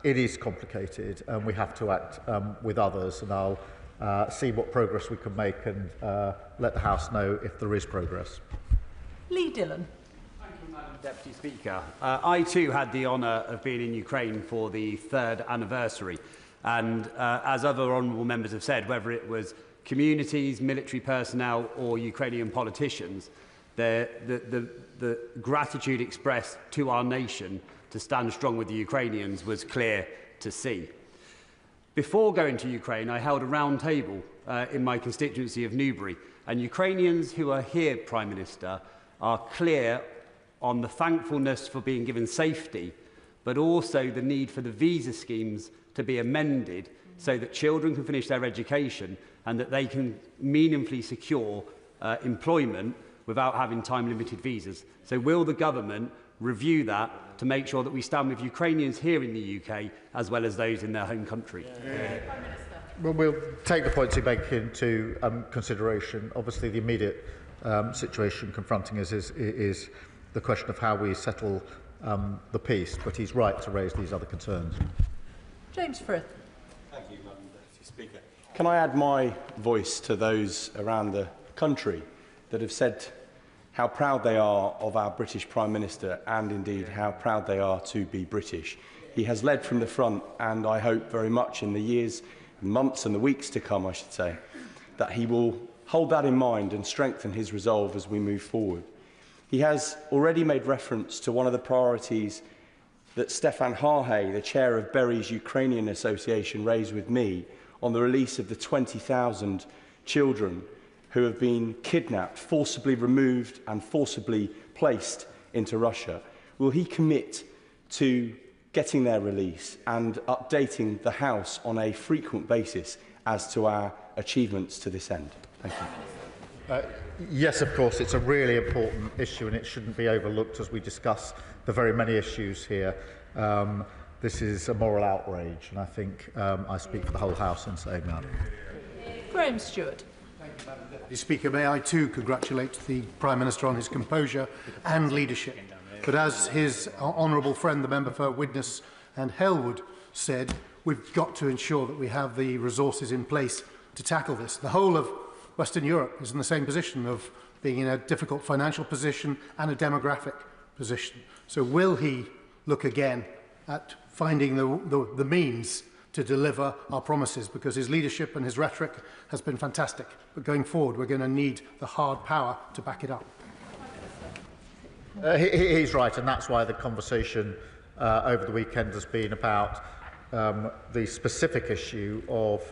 it is complicated and we have to act with others, and I'll see what progress we can make and let the House know if there is progress. Lee Dillon. Thank you, Madam Deputy Speaker. I too had the honour of being in Ukraine for the 3rd anniversary, and as other honourable members have said, whether it was communities, military personnel or Ukrainian politicians, the gratitude expressed to our nation to stand strong with the Ukrainians was clear to see. Before going to Ukraine, I held a round table in my constituency of Newbury, and Ukrainians who are here, Prime Minister, are clear on the thankfulness for being given safety, but also the need for the visa schemes to be amended so that children can finish their education and that they can meaningfully secure employment without having time-limited visas. So will the government review that to make sure that we stand with Ukrainians here in the UK as well as those in their home country? Well, we'll take the points you make into consideration. Obviously, the immediate situation confronting us is the question of how we settle the peace, but he's right to raise these other concerns. James Frith. Thank you, Madam Deputy Speaker. Can I add my voice to those around the country that have said how proud they are of our British Prime Minister and indeed how proud they are to be British. He has led from the front, and I hope very much in the years, months and the weeks to come, I should say, that he will hold that in mind and strengthen his resolve as we move forward. He has already made reference to one of the priorities that Stefan Harhe, the chair of Berry's Ukrainian Association, raised with me on the release of the 20,000 children who have been kidnapped, forcibly removed and forcibly placed into Russia. Will he commit to getting their release and updating the House on a frequent basis as to our achievements to this end? Thank you. Yes, of course, it's a really important issue and it shouldn't be overlooked as we discuss the very many issues here. This is a moral outrage, and I think I speak for the whole House in saying that. Graham Stewart. Deputy Speaker, may I too congratulate the Prime Minister on his composure and leadership. But as his honourable friend, the member for Widnes and Halewood, said, we've got to ensure that we have the resources in place to tackle this. The whole of Western Europe is in the same position of being in a difficult financial position and a demographic position. So will he look again at finding the means to deliver our promises, because his leadership and his rhetoric has been fantastic. But going forward, we're going to need the hard power to back it up. He's right, and that's why the conversation over the weekend has been about the specific issue of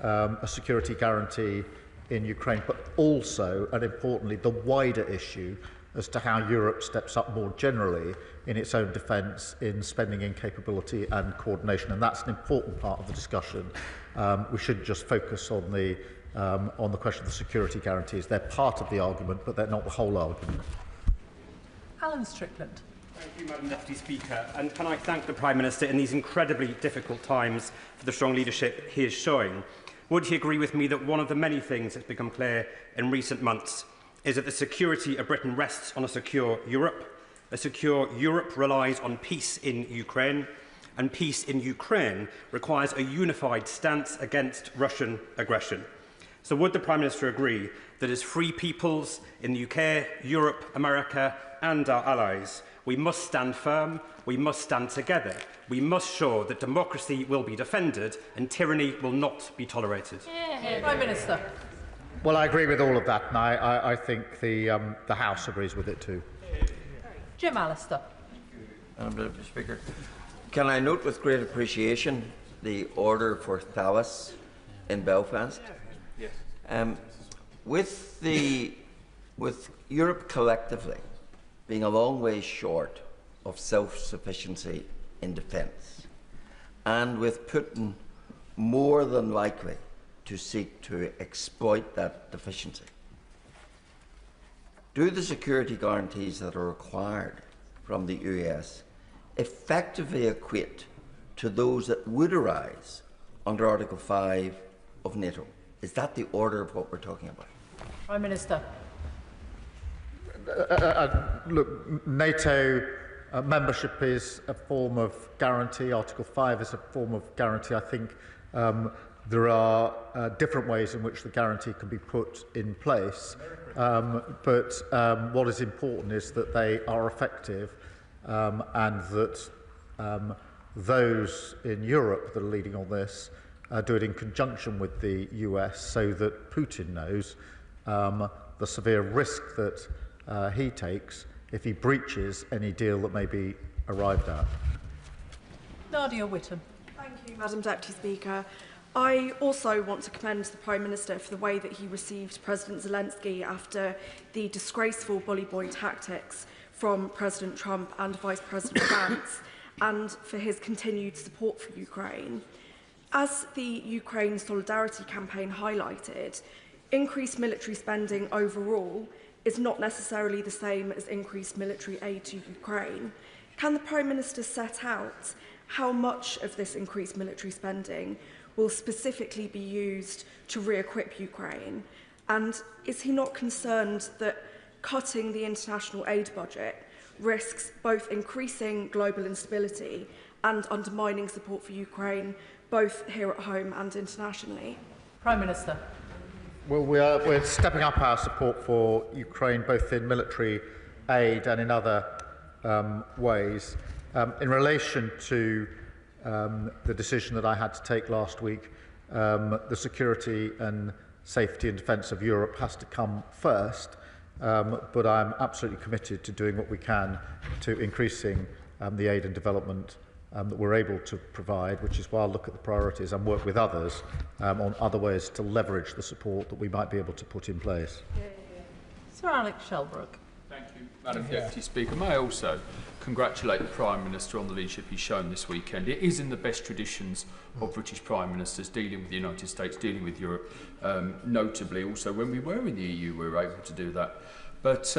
a security guarantee in Ukraine, but also, and importantly, the wider issue as to how Europe steps up more generally in its own defence, in spending in capability and coordination, and that's an important part of the discussion. We shouldn't just focus on the question of the security guarantees. They're part of the argument, but they're not the whole argument. Alan Strickland. Thank you, Madam Deputy Speaker. And can I thank the Prime Minister in these incredibly difficult times for the strong leadership he is showing. Would he agree with me that one of the many things that's become clear in recent months is that the security of Britain rests on a secure Europe? A secure Europe relies on peace in Ukraine, and peace in Ukraine requires a unified stance against Russian aggression. So would the Prime Minister agree that as free peoples in the UK, Europe, America and our allies, we must stand firm, we must stand together. We must show that democracy will be defended and tyranny will not be tolerated. Prime Minister. Well, I agree with all of that, and I think the House agrees with it too. Jim Allister. Madam Deputy Speaker, can I note with great appreciation the order for Thalas in Belfast? Yes. With Europe collectively being a long way short of self-sufficiency in defence, and with Putin more than likely to seek to exploit that deficiency, do the security guarantees that are required from the US effectively equate to those that would arise under Article 5 of NATO? Is that the order of what we're talking about? Prime Minister. Look, NATO membership is a form of guarantee. Article 5 is a form of guarantee. I think there are different ways in which the guarantee can be put in place. But what is important is that they are effective and that those in Europe that are leading on this do it in conjunction with the US so that Putin knows the severe risk that he takes if he breaches any deal that may be arrived at. Nadia Whittam. Thank you, Madam Deputy Speaker. I also want to commend the Prime Minister for the way that he received President Zelensky after the disgraceful bully boy tactics from President Trump and Vice President Vance, and for his continued support for Ukraine. As the Ukraine Solidarity Campaign highlighted, increased military spending overall is not necessarily the same as increased military aid to Ukraine. Can the Prime Minister set out how much of this increased military spending will specifically be used to re-equip Ukraine? And is he not concerned that cutting the international aid budget risks both increasing global instability and undermining support for Ukraine, both here at home and internationally? Prime Minister. Well, we're stepping up our support for Ukraine, both in military aid and in other ways. In relation to the decision that I had to take last week, the security and safety and defence of Europe has to come first, but I'm absolutely committed to doing what we can to increasing the aid and development that we're able to provide, which is why I'll look at the priorities and work with others on other ways to leverage the support that we might be able to put in place. Sir Alex Shelbrooke. Thank you, Madam Deputy Speaker. May I also congratulate the Prime Minister on the leadership he's shown this weekend. It is in the best traditions of British Prime Ministers dealing with the United States, dealing with Europe, notably also when we were in the EU we were able to do that. But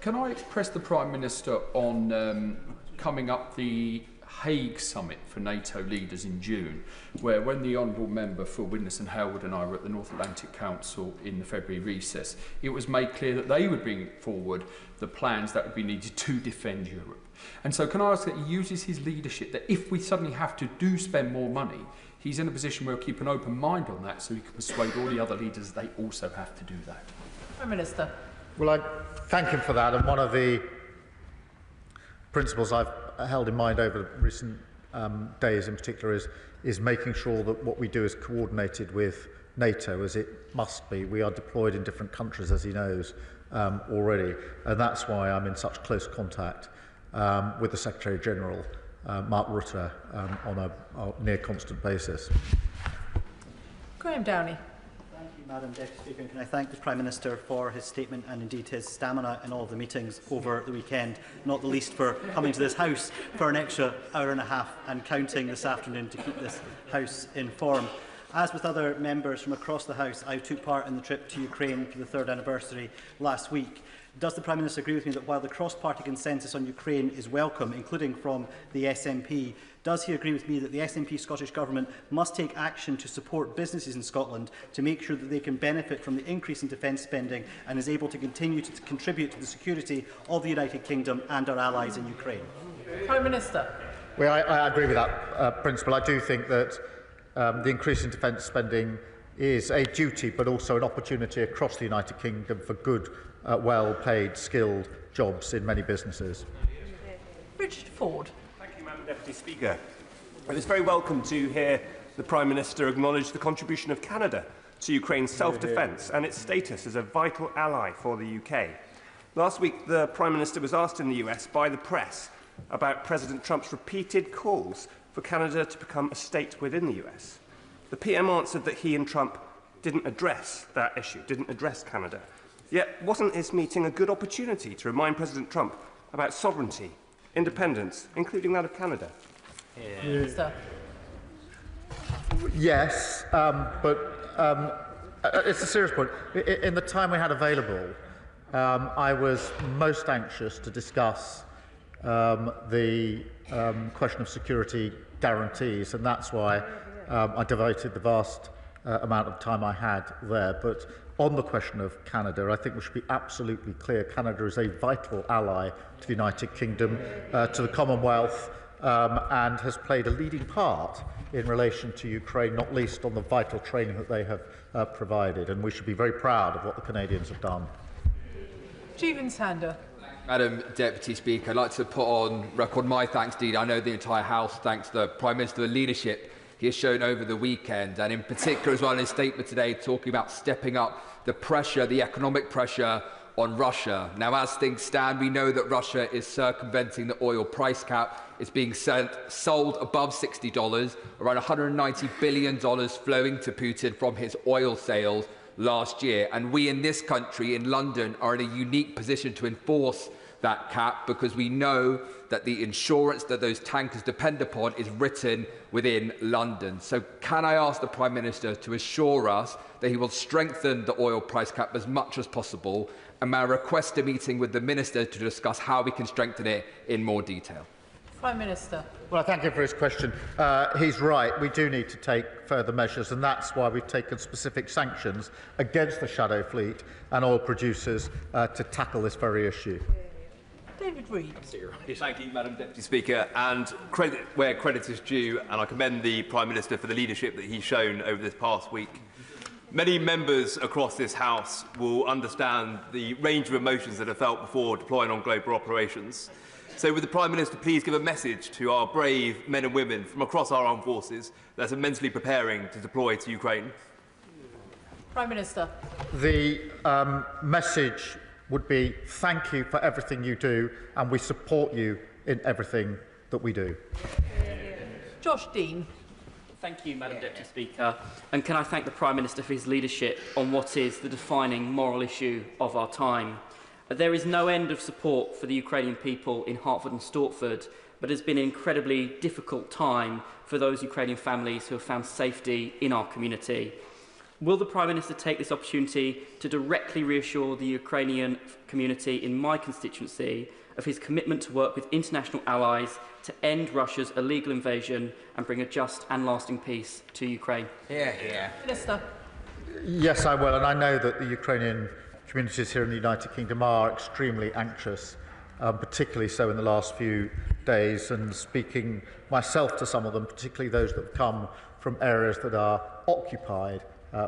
can I press the Prime Minister on coming up the Hague summit for NATO leaders in June, where when the Honourable Member for Widnes and Halewood and I were at the North Atlantic Council in the February recess, it was made clear that they would bring forward the plans that would be needed to defend Europe. And so can I ask that he uses his leadership, that if we suddenly have to spend more money, he's in a position where he'll keep an open mind on that so he can persuade all the other leaders they also have to do that. Prime Minister. Well, I thank him for that, and one of the principles I've held in mind over recent days in particular is making sure that what we do is coordinated with NATO, as it must be. We are deployed in different countries, as he knows, already, and that's why I'm in such close contact with the Secretary-General, Mark Rutte, on a near constant basis. Graham Downey. Madam Deputy Speaker, can I thank the Prime Minister for his statement and indeed his stamina in all the meetings over the weekend, not the least for coming to this House for an extra hour and a half and counting this afternoon to keep this House informed. As with other members from across the House, I took part in the trip to Ukraine for the 3rd anniversary last week. Does the Prime Minister agree with me that while the cross-party consensus on Ukraine is welcome, including from the SNP, does he agree with me that the SNP Scottish Government must take action to support businesses in Scotland to make sure that they can benefit from the increase in defence spending and is able to continue to contribute to the security of the United Kingdom and our allies in Ukraine? Prime Minister. Well, I agree with that principle. I do think that the increase in defence spending is a duty but also an opportunity across the United Kingdom for good, well-paid, skilled jobs in many businesses. Richard Ford. Thank you, Madam Deputy Speaker. It was very welcome to hear the Prime Minister acknowledge the contribution of Canada to Ukraine's self-defence and its status as a vital ally for the UK. Last week, the Prime Minister was asked in the US by the press about President Trump's repeated calls for Canada to become a state within the US. The PM answered that he and Trump didn't address that issue, didn't address Canada. Yet, wasn't this meeting a good opportunity to remind President Trump about sovereignty, independence, including that of Canada? Yes, but it's a serious point. In the time we had available, I was most anxious to discuss the question of security guarantees, and that's why I devoted the vast amount of time I had there. But on the question of Canada, I think we should be absolutely clear. Canada is a vital ally to the United Kingdom, to the Commonwealth, and has played a leading part in relation to Ukraine, not least on the vital training that they have provided. And we should be very proud of what the Canadians have done. Stephen Sander. Madam Deputy Speaker, I'd like to put on record my thanks indeed. I know the entire House thanks the Prime Minister for the leadership he has shown over the weekend, and in particular as well in his statement today talking about stepping up the pressure, the economic pressure on Russia. Now, as things stand, we know that Russia is circumventing the oil price cap. It's being sold above $60, around $190 billion flowing to Putin from his oil sales last year. And we in this country, in London, are in a unique position to enforce that cap because we know that the insurance that those tankers depend upon is written within London. So can I ask the Prime Minister to assure us that he will strengthen the oil price cap as much as possible, and may I request a meeting with the Minister to discuss how we can strengthen it in more detail? Prime Minister. Well, I thank him for his question. He's right. We do need to take further measures, and that's why we've taken specific sanctions against the shadow fleet and oil producers to tackle this very issue. David Reid. Thank you, Madam Deputy Speaker. And credit where credit is due, and I commend the Prime Minister for the leadership that he's shown over this past week. Many members across this House will understand the range of emotions that are felt before deploying on global operations. So would the Prime Minister please give a message to our brave men and women from across our armed forces that are mentally preparing to deploy to Ukraine? Prime Minister. The message would be thank you for everything you do, and we support you in everything that we do. Josh Dean. Thank you, Madam Deputy Speaker. And can I thank the Prime Minister for his leadership on what is the defining moral issue of our time. There is no end of support for the Ukrainian people in Hertford and Stortford, but it has been an incredibly difficult time for those Ukrainian families who have found safety in our community. Will the Prime Minister take this opportunity to directly reassure the Ukrainian community in my constituency of his commitment to work with international allies to end Russia's illegal invasion and bring a just and lasting peace to Ukraine? Minister. Yes, I will, and I know that the Ukrainian communities here in the United Kingdom are extremely anxious, particularly so in the last few days, and speaking myself to some of them, particularly those that have come from areas that are occupied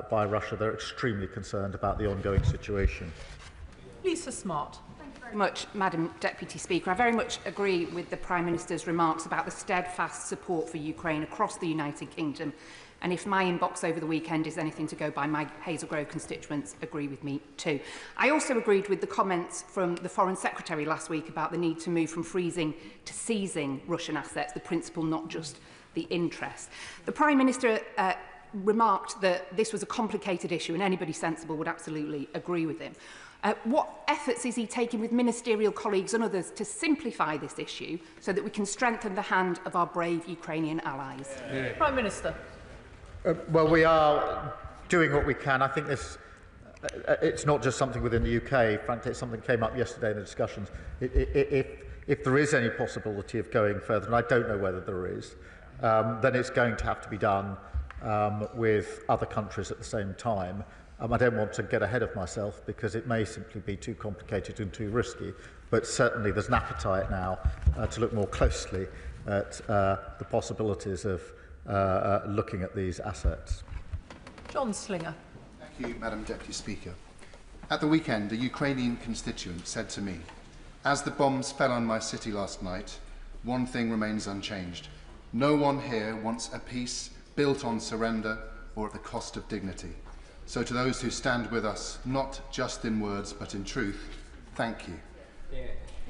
by Russia. They're extremely concerned about the ongoing situation. Lisa Smart. Thank you very much, Madam Deputy Speaker. I very much agree with the Prime Minister's remarks about the steadfast support for Ukraine across the United Kingdom. And if my inbox over the weekend is anything to go by, my Hazel Grove constituents agree with me too. I also agreed with the comments from the Foreign Secretary last week about the need to move from freezing to seizing Russian assets, the principle, not just the interest. The Prime Minister remarked that this was a complicated issue, and anybody sensible would absolutely agree with him. What efforts is he taking with ministerial colleagues and others to simplify this issue so that we can strengthen the hand of our brave Ukrainian allies? Prime Minister. Well, we are doing what we can. I think this, it's not just something within the UK. Frankly, it's something that came up yesterday in the discussions. If there is any possibility of going further, and I don't know whether there is, then it's going to have to be done with other countries at the same time. I don't want to get ahead of myself because it may simply be too complicated and too risky, but certainly there's an appetite now to look more closely at the possibilities of looking at these assets. John Slinger. Thank you, Madam Deputy Speaker. At the weekend, a Ukrainian constituent said to me, "As the bombs fell on my city last night, one thing remains unchanged. No one here wants a peace built on surrender or at the cost of dignity. So to those who stand with us, not just in words but in truth, thank you."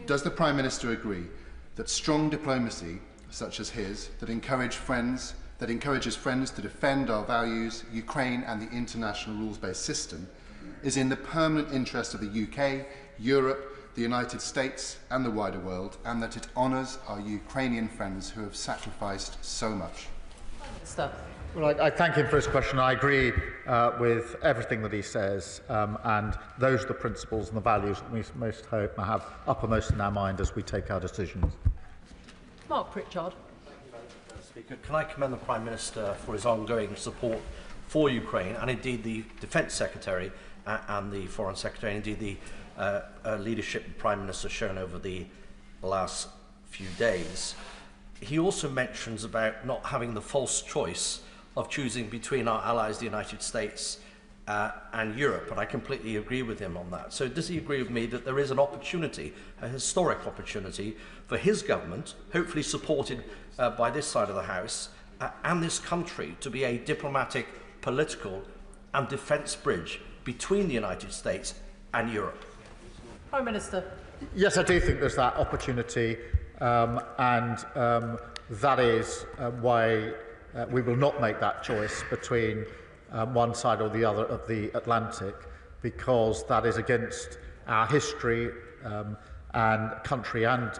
Does the Prime Minister agree that strong diplomacy, such as his, that encourages friends to defend our values, Ukraine and the international rules-based system, is in the permanent interest of the UK, Europe, the United States and the wider world, and that it honours our Ukrainian friends who have sacrificed so much? Well, I thank him for his question. I agree with everything that he says, and those are the principles and the values that we most hope to have uppermost in our mind as we take our decisions. Mark Pritchard. Speaker, can I commend the Prime Minister for his ongoing support for Ukraine, and indeed the Defence Secretary and the Foreign Secretary, and indeed the leadership the Prime Minister has shown over the last few days. He also mentions about not having the false choice of choosing between our allies, the United States and Europe, and I completely agree with him on that. So does he agree with me that there is an opportunity, a historic opportunity, for his government, hopefully supported by this side of the House, and this country to be a diplomatic, political and defence bridge between the United States and Europe? Prime Minister. Yes, I do think there's that opportunity, and that is why we will not make that choice between one side or the other of the Atlantic, because that is against our history and country and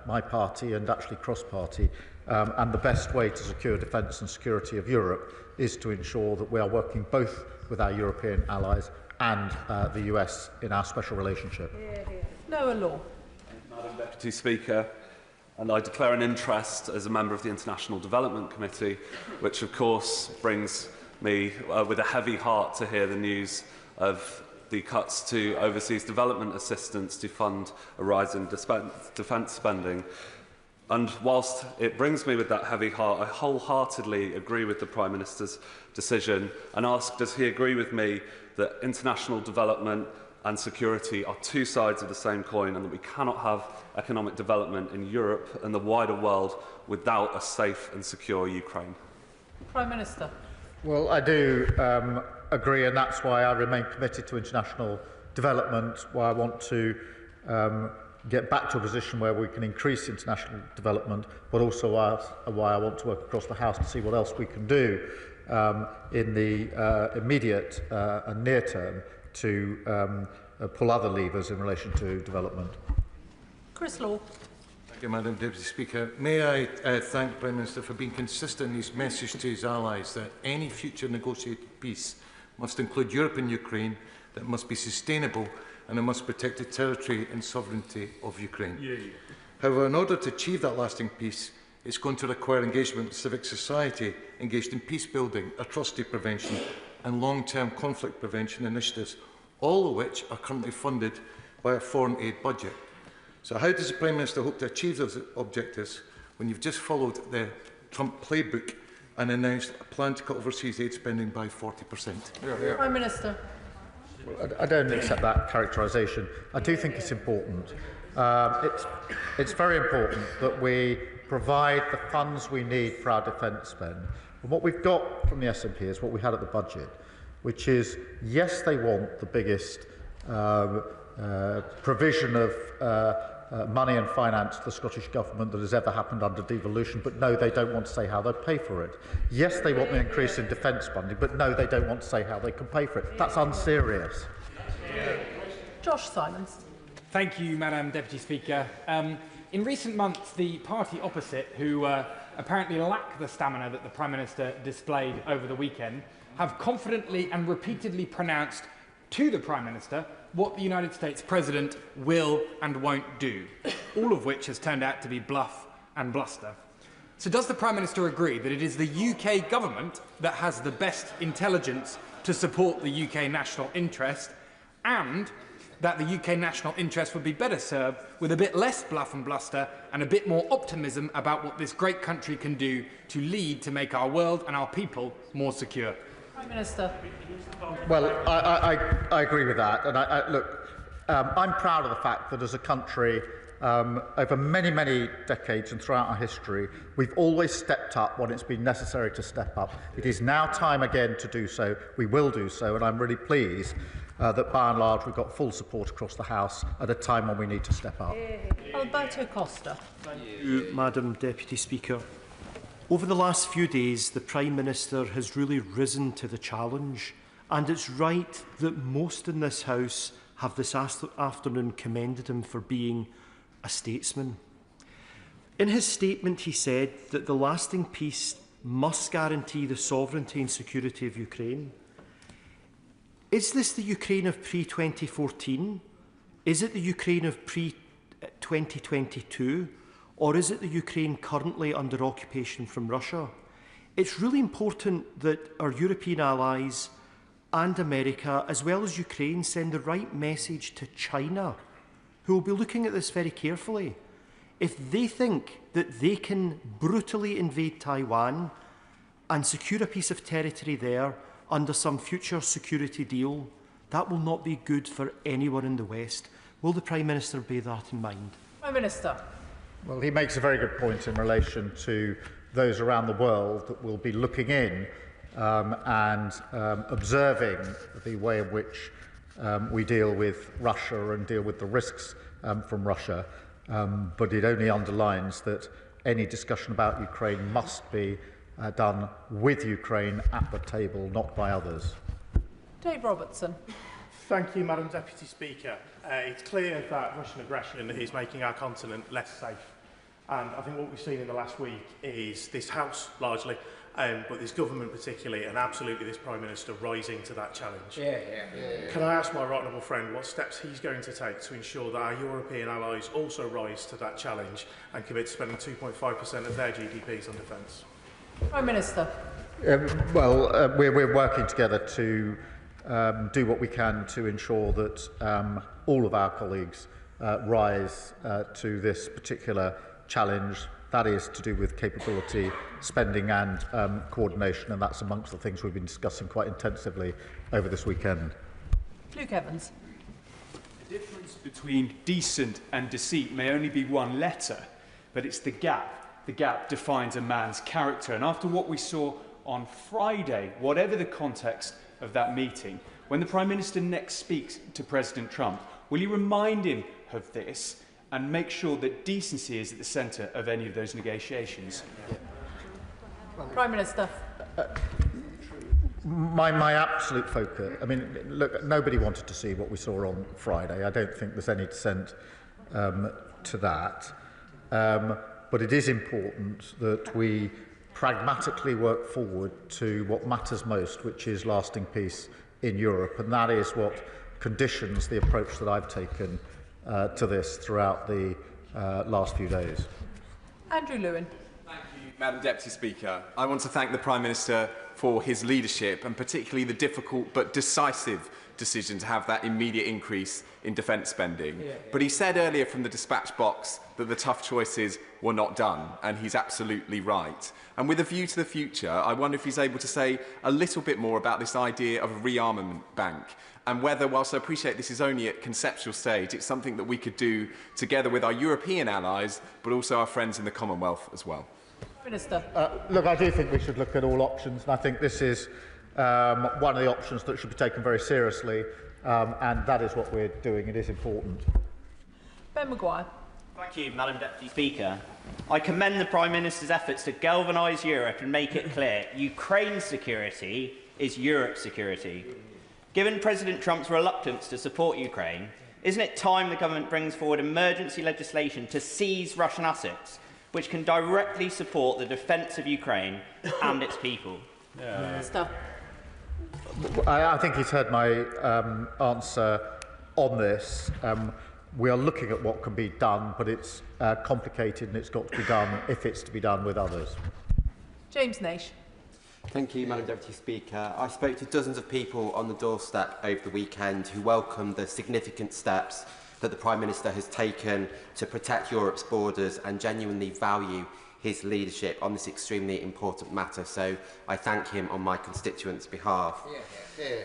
my party, and actually cross-party. And the best way to secure defence and security of Europe is to ensure that we are working both with our European allies and the US in our special relationship. Noah Law. Madam Deputy Speaker, and I declare an interest as a member of the International Development Committee, which of course brings me with a heavy heart to hear the news of the cuts to overseas development assistance to fund a rise in defence spending. And whilst it brings me with that heavy heart, I wholeheartedly agree with the Prime Minister's decision and ask, does he agree with me that international development and security are two sides of the same coin, and that we cannot have economic development in Europe and the wider world without a safe and secure Ukraine? Prime Minister. Well, I do agree, and that's why I remain committed to international development, why I want to get back to a position where we can increase international development, but also why I want to work across the House to see what else we can do in the immediate and near term to pull other levers in relation to development. Chris Law. Thank you, Madam Deputy Speaker. May I thank the Prime Minister for being consistent in his message to his allies that any future negotiated peace must include Europe and Ukraine, that it must be sustainable, and it must protect the territory and sovereignty of Ukraine. However, in order to achieve that lasting peace, it's going to require engagement with civic society engaged in peace building, atrocity prevention and long-term conflict prevention initiatives, all of which are currently funded by a foreign aid budget. So how does the Prime Minister hope to achieve those objectives when you've just followed the Trump playbook and announced a plan to cut overseas aid spending by 40%? Prime Minister. Well, I don't accept that characterisation. I do think it's important. It's very important that we provide the funds we need for our defence spend. And what we've got from the SNP is what we had at the budget, which is, yes, they want the biggest provision of money and finance to the Scottish Government that has ever happened under devolution, but no, they don't want to say how they pay for it. Yes, they want an increase in defence funding, but no, they don't want to say how they can pay for it. That's unserious. Josh Simons. Thank you, Madam Deputy Speaker. In recent months, the party opposite, who apparently lack the stamina that the Prime Minister displayed over the weekend, have confidently and repeatedly pronounced to the Prime Minister what the United States President will and won't do, all of which has turned out to be bluff and bluster. So does the Prime Minister agree that it is the UK government that has the best intelligence to support the UK national interest, and that the UK national interest would be better served with a bit less bluff and bluster and a bit more optimism about what this great country can do to lead to make our world and our people more secure? Prime Minister. Well, I agree with that. And look, I'm proud of the fact that as a country, over many, many decades and throughout our history, we've always stepped up when it's been necessary to step up. It is now time again to do so. We will do so, and I'm really pleased that by and large we've got full support across the House at a time when we need to step up. Alberto Costa. Thank you, Madam Deputy Speaker. Over the last few days, the Prime Minister has really risen to the challenge, and it's right that most in this House have this afternoon commended him for being a statesman. In his statement, he said that the lasting peace must guarantee the sovereignty and security of Ukraine. Is this the Ukraine of pre-2014? Is it the Ukraine of pre-2022? Or is it the Ukraine currently under occupation from Russia? It's really important that our European allies and America, as well as Ukraine, send the right message to China, who will be looking at this very carefully. If they think that they can brutally invade Taiwan and secure a piece of territory there under some future security deal, that will not be good for anyone in the West. Will the Prime Minister bear that in mind? Prime Minister. Well, he makes a very good point in relation to those around the world that will be looking in and observing the way in which we deal with Russia and deal with the risks from Russia. But it only underlines that any discussion about Ukraine must be done with Ukraine at the table, not by others. Dave Robertson. Thank you, Madam Deputy Speaker. It's clear that Russian aggression is making our continent less safe. And I think what we've seen in the last week is this House, largely, but this government particularly, and absolutely this Prime Minister rising to that challenge. Can I ask my right honourable friend what steps he's going to take to ensure that our European allies also rise to that challenge and commit to spending 2.5% of their GDPs on defence? Prime Minister. We're working together to do what we can to ensure that all of our colleagues rise to this particular challenge. That is to do with capability, spending and coordination, and that's amongst the things we've been discussing quite intensively over this weekend. Luke Evans. The difference between decent and deceit may only be one letter, but it's the gap. The gap defines a man's character, and after what we saw on Friday, whatever the context of that meeting, when the Prime Minister next speaks to President Trump, will he remind him of this and make sure that decency is at the centre of any of those negotiations? Prime Minister. My absolute focus, I mean, look, nobody wanted to see what we saw on Friday. I don't think there's any dissent to that. But it is important that we pragmatically work forward to what matters most, which is lasting peace in Europe. And that is what conditions the approach that I've taken to this throughout the last few days. Andrew Lewin. Thank you, Madam Deputy Speaker. I want to thank the Prime Minister for his leadership and particularly the difficult but decisive decision to have that immediate increase in defence spending. But he said earlier from the dispatch box that the tough choices were not done, and he's absolutely right. And with a view to the future, I wonder if he's able to say a little bit more about this idea of a rearmament bank, and whether, whilst I appreciate this is only at conceptual stage, it's something that we could do together with our European allies, but also our friends in the Commonwealth as well. Minister. Look, I do think we should look at all options, and I think this is one of the options that should be taken very seriously, and that is what we're doing. It is important. Ben Maguire. Thank you, Madam Deputy Speaker. I commend the Prime Minister's efforts to galvanise Europe and make it clear Ukraine's security is Europe's security. Given President Trump's reluctance to support Ukraine, isn't it time the government brings forward emergency legislation to seize Russian assets, which can directly support the defence of Ukraine and its people? Minister. I think he's heard my answer on this. We are looking at what can be done, but it's complicated and it's got to be done if it's to be done with others. James Naish. Thank you, Madam Deputy Speaker. I spoke to dozens of people on the doorstep over the weekend who welcomed the significant steps that the Prime Minister has taken to protect Europe's borders and genuinely value his leadership on this extremely important matter, so I thank him on my constituents' behalf.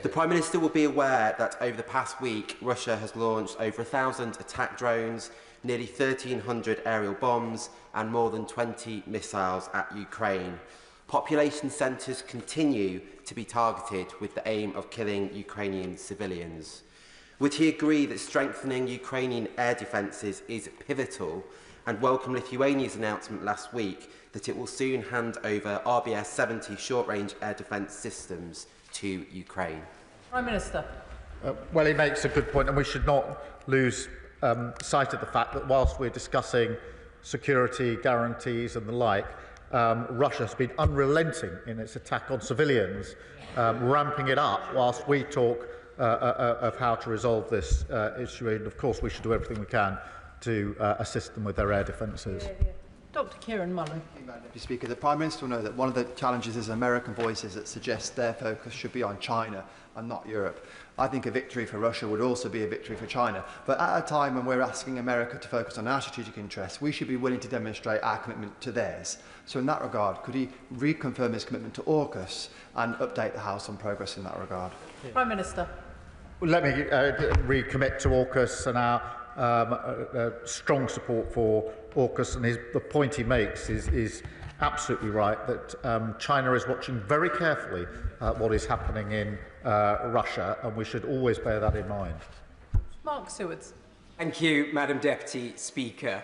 The Prime Minister will be aware that over the past week, Russia has launched over 1,000 attack drones, nearly 1,300 aerial bombs and more than 20 missiles at Ukraine. Population centres continue to be targeted with the aim of killing Ukrainian civilians. Would he agree that strengthening Ukrainian air defences is pivotal, and welcome Lithuania's announcement last week that it will soon hand over RBS-70 short-range air defence systems to Ukraine? Prime Minister. Well, he makes a good point, and we should not lose sight of the fact that whilst we're discussing security guarantees and the like, Russia has been unrelenting in its attack on civilians, ramping it up whilst we talk of how to resolve this issue. And of course, we should do everything we can to assist them with their air defences. Dr. Kieran Mullen. Deputy Speaker, the Prime Minister will know that one of the challenges is American voices that suggest their focus should be on China and not Europe. I think a victory for Russia would also be a victory for China. But at a time when we're asking America to focus on our strategic interests, we should be willing to demonstrate our commitment to theirs. So in that regard, could he reconfirm his commitment to AUKUS and update the House on progress in that regard? Prime Minister. Well, let me recommit to AUKUS and our strong support for AUKUS, and the point he makes is absolutely right, that China is watching very carefully what is happening in Russia, and we should always bear that in mind. Mark Sewards. Thank you, Madam Deputy Speaker.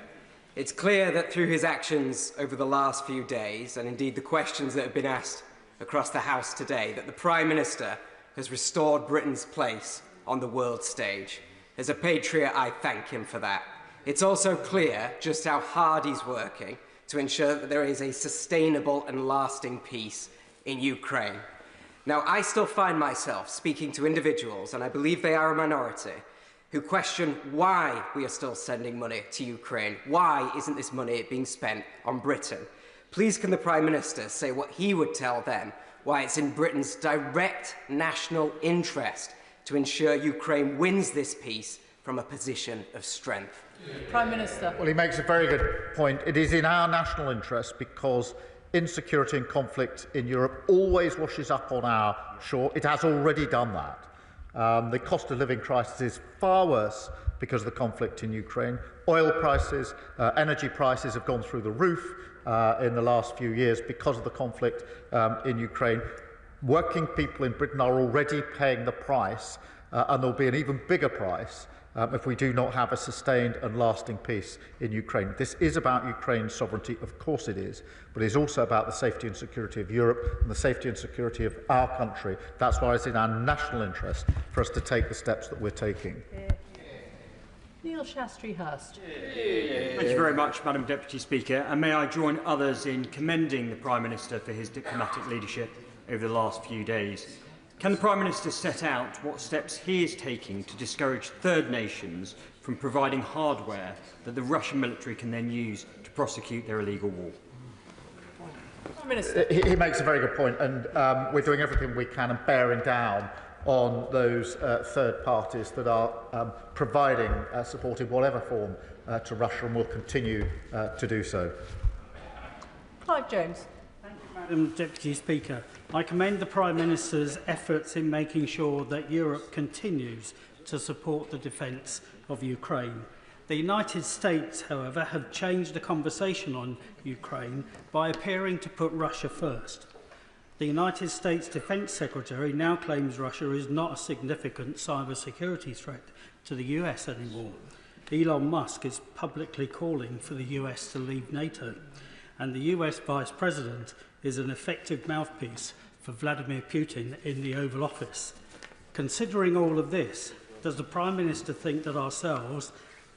It's clear that through his actions over the last few days, and indeed the questions that have been asked across the House today, that the Prime Minister has restored Britain's place on the world stage. As a patriot, I thank him for that. It's also clear just how hard he's working to ensure that there is a sustainable and lasting peace in Ukraine. Now, I still find myself speaking to individuals, and I believe they are a minority, who question why we are still sending money to Ukraine. Why isn't this money being spent on Britain? Please can the Prime Minister say what he would tell them, why it's in Britain's direct national interest to ensure Ukraine wins this peace from a position of strength? Prime Minister. Well, he makes a very good point. It is in our national interest because insecurity and conflict in Europe always washes up on our shore. It has already done that. The cost of living crisis is far worse because of the conflict in Ukraine. Oil prices, energy prices have gone through the roof in the last few years because of the conflict in Ukraine. Working people in Britain are already paying the price, and there will be an even bigger price if we do not have a sustained and lasting peace in Ukraine. This is about Ukraine's sovereignty, of course it is, but it is also about the safety and security of Europe and the safety and security of our country. That's why it's in our national interest for us to take the steps that we're taking. Neil Shastri-Hurst. Thank you very much, Madam Deputy Speaker, and may I join others in commending the Prime Minister for his diplomatic leadership over the last few days. Can the Prime Minister set out what steps he is taking to discourage third nations from providing hardware that the Russian military can then use to prosecute their illegal war? Prime Minister. He makes a very good point, and we're doing everything we can and bearing down on those third parties that are providing support in whatever form to Russia, and will continue to do so. Clive Jones. Madam Deputy Speaker, I commend the Prime Minister's efforts in making sure that Europe continues to support the defence of Ukraine. The United States, however, have changed the conversation on Ukraine by appearing to put Russia first. The United States Defence Secretary now claims Russia is not a significant cybersecurity threat to the US anymore. Elon Musk is publicly calling for the US to leave NATO, and the US Vice President is an effective mouthpiece for Vladimir Putin in the Oval Office. Considering all of this, does the Prime Minister think that ourselves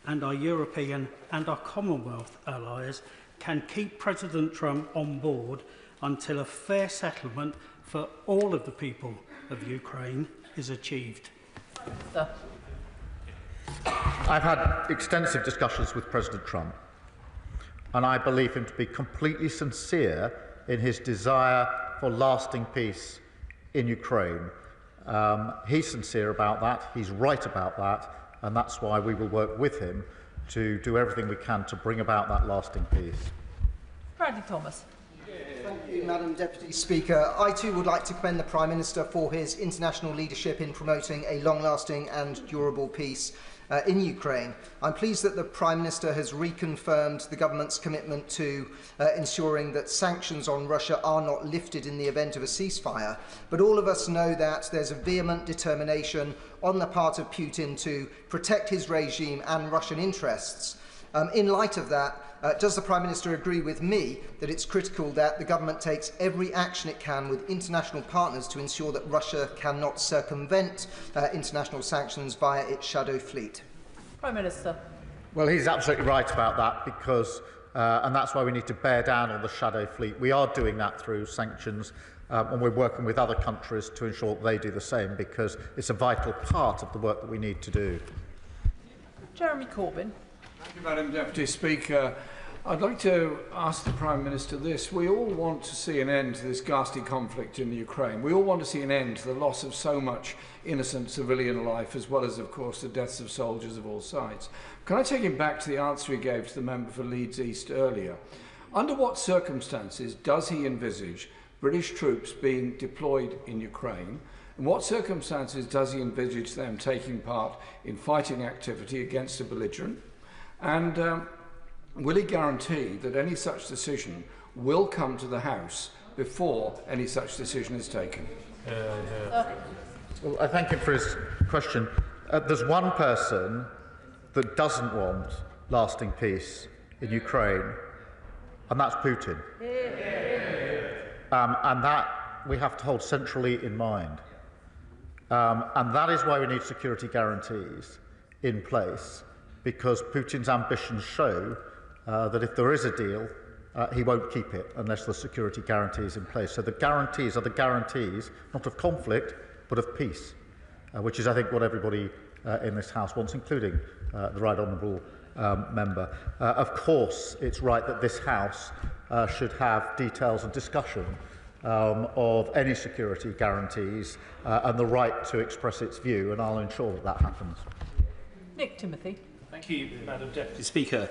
and our European and our Commonwealth allies can keep President Trump on board until a fair settlement for all of the people of Ukraine is achieved? I've had extensive discussions with President Trump, and I believe him to be completely sincere in his desire for lasting peace in Ukraine. He's sincere about that, he's right about that, and that's why we will work with him to do everything we can to bring about that lasting peace. Bradley Thomas. Thank you, Madam Deputy Speaker. I too would like to commend the Prime Minister for his international leadership in promoting a long-lasting and durable peace in Ukraine. I'm pleased that the Prime Minister has reconfirmed the government's commitment to ensuring that sanctions on Russia are not lifted in the event of a ceasefire. But all of us know that there's a vehement determination on the part of Putin to protect his regime and Russian interests. In light of that, does the Prime Minister agree with me that it's critical that the government takes every action it can with international partners to ensure that Russia cannot circumvent international sanctions via its shadow fleet? Prime Minister. Well, he's absolutely right about that because, and that's why we need to bear down on the shadow fleet. We are doing that through sanctions and we're working with other countries to ensure that they do the same because it's a vital part of the work that we need to do. Jeremy Corbyn. Thank you, Madam Deputy Speaker. I'd like to ask the Prime Minister this. We all want to see an end to this ghastly conflict in the Ukraine. We all want to see an end to the loss of so much innocent civilian life, as well as, of course, the deaths of soldiers of all sides. Can I take him back to the answer he gave to the member for Leeds East earlier? Under what circumstances does he envisage British troops being deployed in Ukraine? In what circumstances does he envisage them taking part in fighting activity against a belligerent? And will he guarantee that any such decision will come to the House before any such decision is taken? Well, I thank him for his question. There's one person that doesn't want lasting peace in Ukraine, and that's Putin. And that we have to hold centrally in mind. And that is why we need security guarantees in place, because Putin's ambitions show that if there is a deal, he won't keep it unless the security guarantees in place. So the guarantees are the guarantees, not of conflict, but of peace, which is, I think, what everybody in this House wants, including the Right Honourable Member. Of course, it's right that this House should have details and discussion of any security guarantees and the right to express its view, and I'll ensure that that happens. Nick Timothy. Thank you, Madam Deputy Speaker.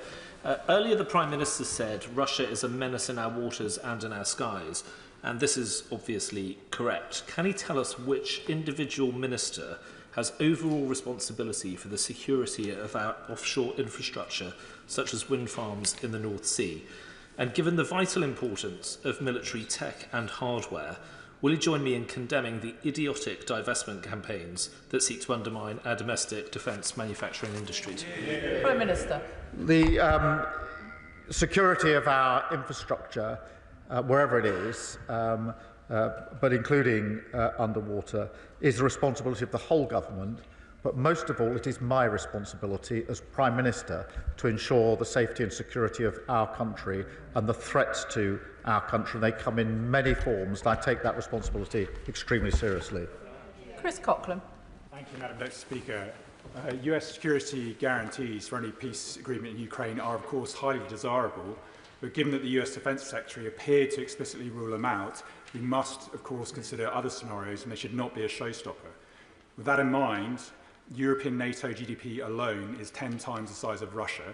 Earlier, the Prime Minister said Russia is a menace in our waters and in our skies, and this is obviously correct. Can he tell us which individual minister has overall responsibility for the security of our offshore infrastructure, such as wind farms in the North Sea? And given the vital importance of military tech and hardware, will he join me in condemning the idiotic divestment campaigns that seek to undermine our domestic defence manufacturing industries? Prime Minister. The security of our infrastructure, wherever it is, but including underwater, is the responsibility of the whole government. But most of all, it is my responsibility as Prime Minister to ensure the safety and security of our country and the threats to our country. They come in many forms, and I take that responsibility extremely seriously. Chris Coughlin. Thank you, Madam Deputy Speaker. US security guarantees for any peace agreement in Ukraine are, of course, highly desirable, but given that the US Defence Secretary appeared to explicitly rule them out, we must, of course, consider other scenarios, and they should not be a showstopper. With that in mind, European NATO GDP alone is 10 times the size of Russia,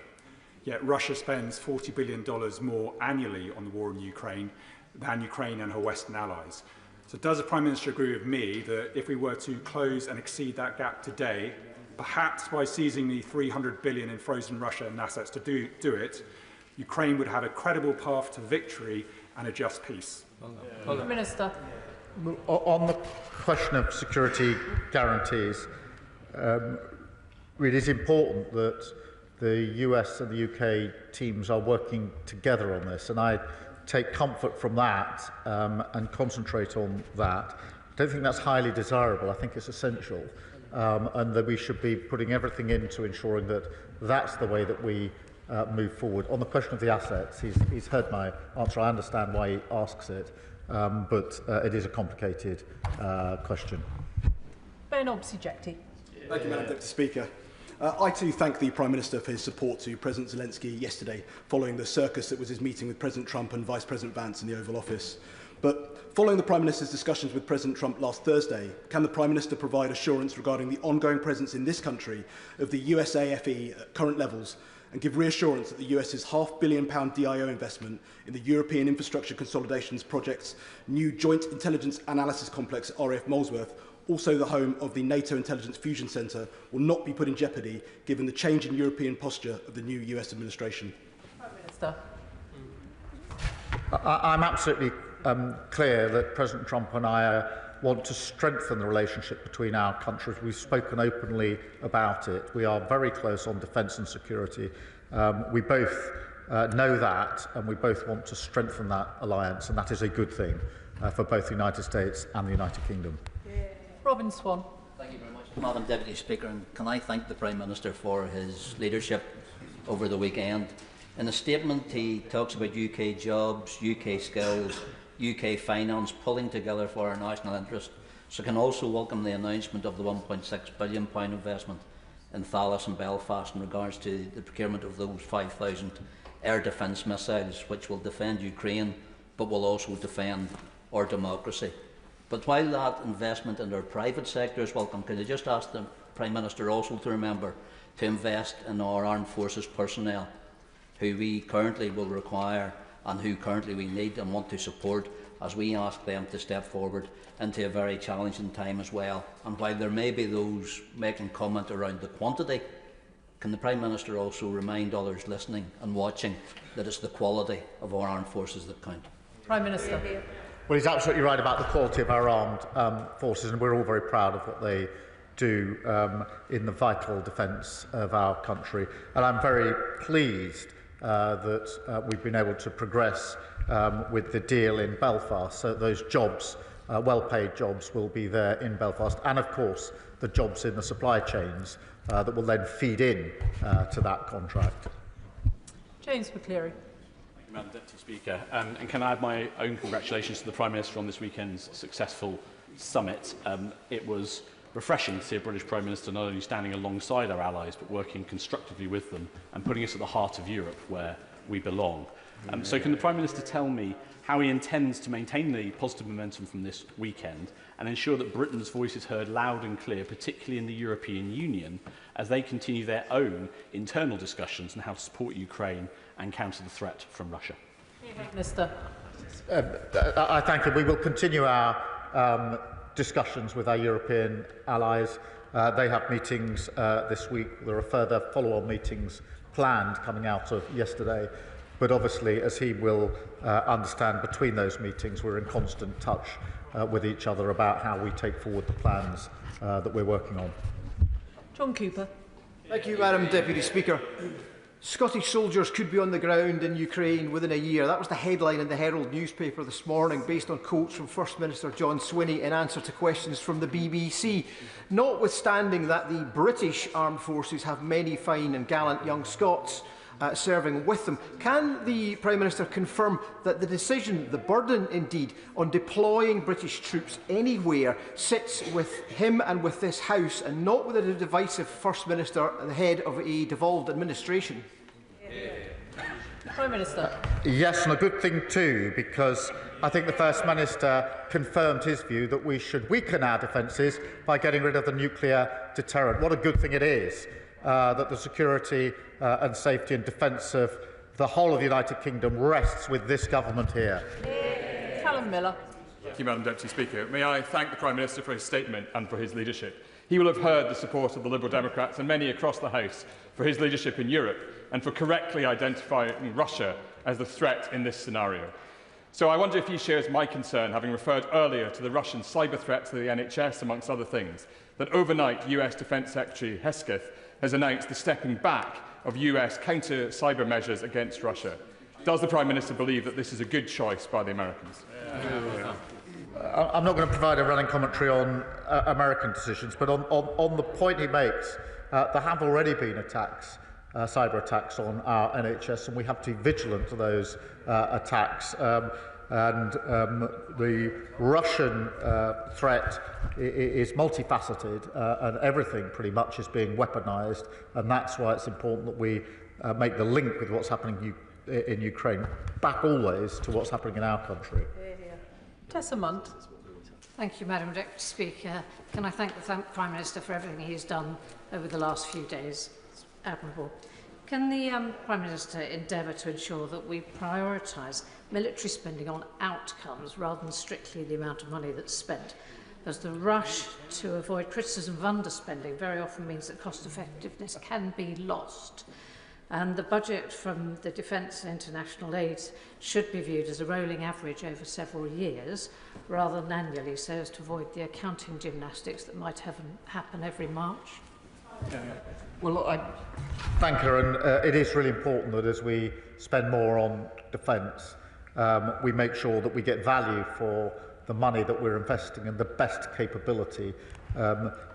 yet Russia spends $40 billion more annually on the war in Ukraine than Ukraine and her Western allies. So does the Prime Minister agree with me that if we were to close and exceed that gap today, perhaps by seizing the $300 billion in frozen Russian assets to do it, Ukraine would have a credible path to victory and a just peace? Prime Minister. On the question of security guarantees, it is important that the US and the UK teams are working together on this, and I take comfort from that and concentrate on that. I don't think that's highly desirable. I think it's essential, and that we should be putting everything into ensuring that that's the way that we move forward. On the question of the assets, he's heard my answer. I understand why he asks it, but it is a complicated question. Ben Obsijekti. Thank you, Madam Deputy Speaker. I too thank the Prime Minister for his support to President Zelensky yesterday, following the circus that was his meeting with President Trump and Vice President Vance in the Oval Office. But following the Prime Minister's discussions with President Trump last Thursday, can the Prime Minister provide assurance regarding the ongoing presence in this country of the USAFE at current levels, and give reassurance that the US's £500 million DIO investment in the European Infrastructure Consolidations Project's new Joint Intelligence Analysis Complex at RAF Molesworth, also the home of the NATO Intelligence Fusion Centre, will not be put in jeopardy given the change in European posture of the new US administration? Prime Minister. I'm absolutely clear that President Trump and I want to strengthen the relationship between our countries. We've spoken openly about it. We are very close on defence and security. We both know that, and we both want to strengthen that alliance, and that is a good thing for both the United States and the United Kingdom. Robin Swan. Thank you very much, Madam Deputy Speaker, and can I thank the Prime Minister for his leadership over the weekend. In a statement, he talks about UK jobs, UK skills, UK finance pulling together for our national interest. So I can also welcome the announcement of the £1.6 billion investment in Thales and Belfast in regards to the procurement of those 5,000 air defence missiles, which will defend Ukraine, but will also defend our democracy. But while that investment in our private sector is welcome, can I just ask the Prime Minister also to remember to invest in our armed forces personnel, who we currently will require and who currently we need and want to support, as we ask them to step forward into a very challenging time as well. And while there may be those making comment around the quantity, can the Prime Minister also remind others listening and watching that it's the quality of our armed forces that count? Prime Minister. Well, he's absolutely right about the quality of our armed forces, and we're all very proud of what they do in the vital defence of our country. And I'm very pleased that we've been able to progress with the deal in Belfast, so those jobs, well-paid jobs, will be there in Belfast, and of course the jobs in the supply chains that will then feed in to that contract. James McCleary. Madam Deputy Speaker, and can I add my own congratulations to the Prime Minister on this weekend's successful summit. It was refreshing to see a British Prime Minister not only standing alongside our allies but working constructively with them and putting us at the heart of Europe where we belong. So can the Prime Minister tell me how he intends to maintain the positive momentum from this weekend and ensure that Britain's voice is heard loud and clear, particularly in the European Union, as they continue their own internal discussions on how to support Ukraine and counter the threat from Russia? Minister. I thank you. We will continue our discussions with our European allies. They have meetings this week. There are further follow-on meetings planned coming out of yesterday. But obviously, as he will understand, between those meetings, we're in constant touch with each other about how we take forward the plans that we're working on. John Cooper. Thank you, Madam Deputy Speaker. Scottish soldiers could be on the ground in Ukraine within a year. That was the headline in the Herald newspaper this morning, based on quotes from First Minister John Swinney in answer to questions from the BBC. Notwithstanding that the British armed forces have many fine and gallant young Scots serving with them, can the Prime Minister confirm that the decision, the burden indeed, on deploying British troops anywhere sits with him and with this House, and not with a divisive First Minister at the head of a devolved administration? Prime Minister. Yes, and a good thing too, because I think the First Minister confirmed his view that we should weaken our defences by getting rid of the nuclear deterrent. What a good thing it is that the security and safety and defence of the whole of the United Kingdom rests with this government here. Callum Miller. Thank you, Madam Deputy Speaker. May I thank the Prime Minister for his statement and for his leadership. He will have heard the support of the Liberal Democrats and many across the House for his leadership in Europe and for correctly identifying Russia as the threat in this scenario. So I wonder if he shares my concern, having referred earlier to the Russian cyber threat to the NHS, amongst other things, that overnight US Defence Secretary Hesketh has announced the stepping back of US counter-cyber measures against Russia. Does the Prime Minister believe that this is a good choice by the Americans? I'm not going to provide a running commentary on American decisions, but on the point he makes, there have already been attacks, cyber attacks on our NHS, and we have to be vigilant to those attacks. The Russian threat is multifaceted, and everything pretty much is being weaponised, and that's why it's important that we make the link with what's happening in Ukraine back always to what's happening in our country. Tessa Munt. Thank you, Madam Deputy Speaker. Can I thank the Prime Minister for everything he has done over the last few days? It's admirable. Can the Prime Minister endeavour to ensure that we prioritise military spending on outcomes rather than strictly the amount of money that's spent? As the rush to avoid criticism of underspending very often means that cost effectiveness can be lost. And the budget from the defence and international aid should be viewed as a rolling average over several years rather than annually, so as to avoid the accounting gymnastics that might happen every March. Well, I thank her, and it is really important that as we spend more on defence, we make sure that we get value for the money that we're investing and the best capability,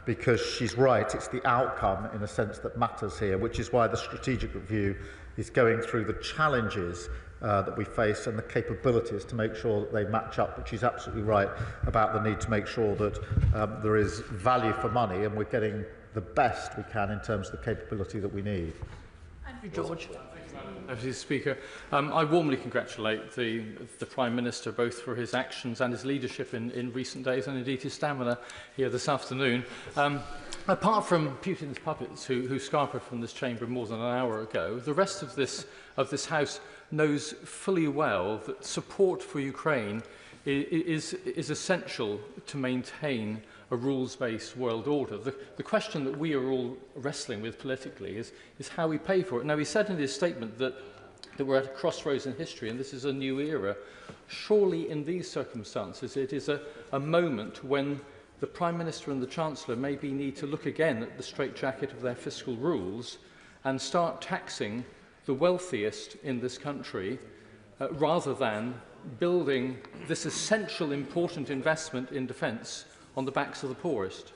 because she's right, it's the outcome in a sense that matters here, which is why the strategic review is going through the challenges that we face and the capabilities to make sure that they match up. But she's absolutely right about the need to make sure that there is value for money and we're getting the best we can in terms of the capability that we need. Andrew George. Deputy Speaker, I warmly congratulate the Prime Minister both for his actions and his leadership in recent days, and indeed his stamina here this afternoon. Apart from Putin's puppets who scampered from this chamber more than an hour ago, the rest of this House knows fully well that support for Ukraine is essential to maintain a rules-based world order. The question that we are all wrestling with politically is how we pay for it. Now, he said in his statement that we're at a crossroads in history and this is a new era. Surely in these circumstances it is a moment when the Prime Minister and the Chancellor maybe need to look again at the straitjacket of their fiscal rules and start taxing the wealthiest in this country rather than building this essential, important investment in defence on the backs of the poorest.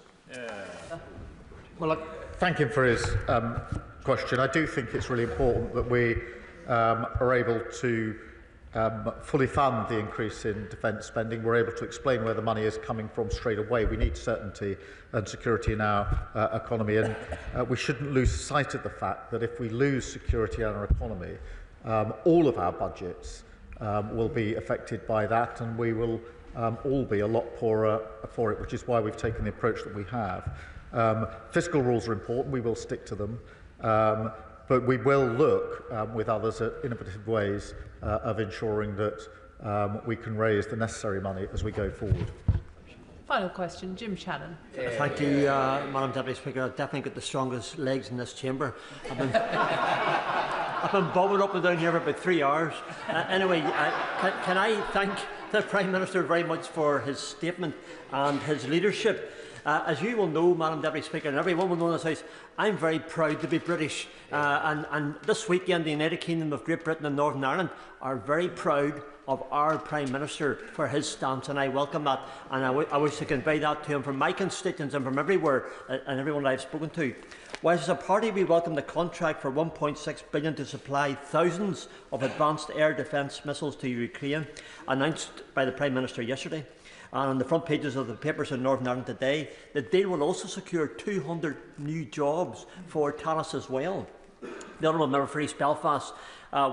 Well, I thank him for his question. I do think it's really important that we are able to fully fund the increase in defence spending. We're able to explain where the money is coming from straight away. We need certainty and security in our economy, and we shouldn't lose sight of the fact that if we lose security in our economy, all of our budgets will be affected by that, and we will all be a lot poorer for it, which is why we've taken the approach that we have. Fiscal rules are important. We will stick to them. But we will look with others at innovative ways of ensuring that we can raise the necessary money as we go forward. Final question, Jim Shannon. Thank you, Madam Deputy Speaker. I've definitely got the strongest legs in this chamber. I've been bobbing up and down here for about 3 hours. Anyway, can I thank the Prime Minister very much for his statement and his leadership. As you will know, Madam Deputy Speaker, and everyone will know in this House, I'm very proud to be British. And this weekend, the United Kingdom of Great Britain and Northern Ireland are very proud of our Prime Minister for his stance, and I welcome that. And I wish to convey that to him from my constituents and from everywhere and everyone I've spoken to. Whilst as a party we welcome the contract for £1.6 billion to supply thousands of advanced air defence missiles to Ukraine, announced by the Prime Minister yesterday, and on the front pages of the papers in Northern Ireland today, the deal will also secure 200 new jobs for Talis as well. The Honourable Member for East Belfast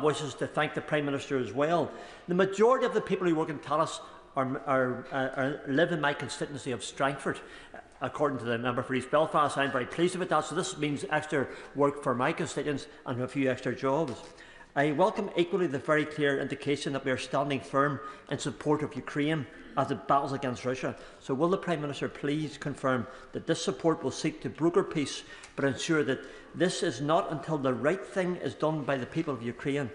wishes to thank the Prime Minister as well. The majority of the people who work in Talis live in my constituency of Strangford. According to the member for East Belfast, I'm very pleased with that. So this means extra work for my constituents and a few extra jobs. I welcome equally the very clear indication that we are standing firm in support of Ukraine as it battles against Russia. So will the Prime Minister please confirm that this support will seek to broker peace, but ensure that this is not until the right thing is done by the people of Ukraine,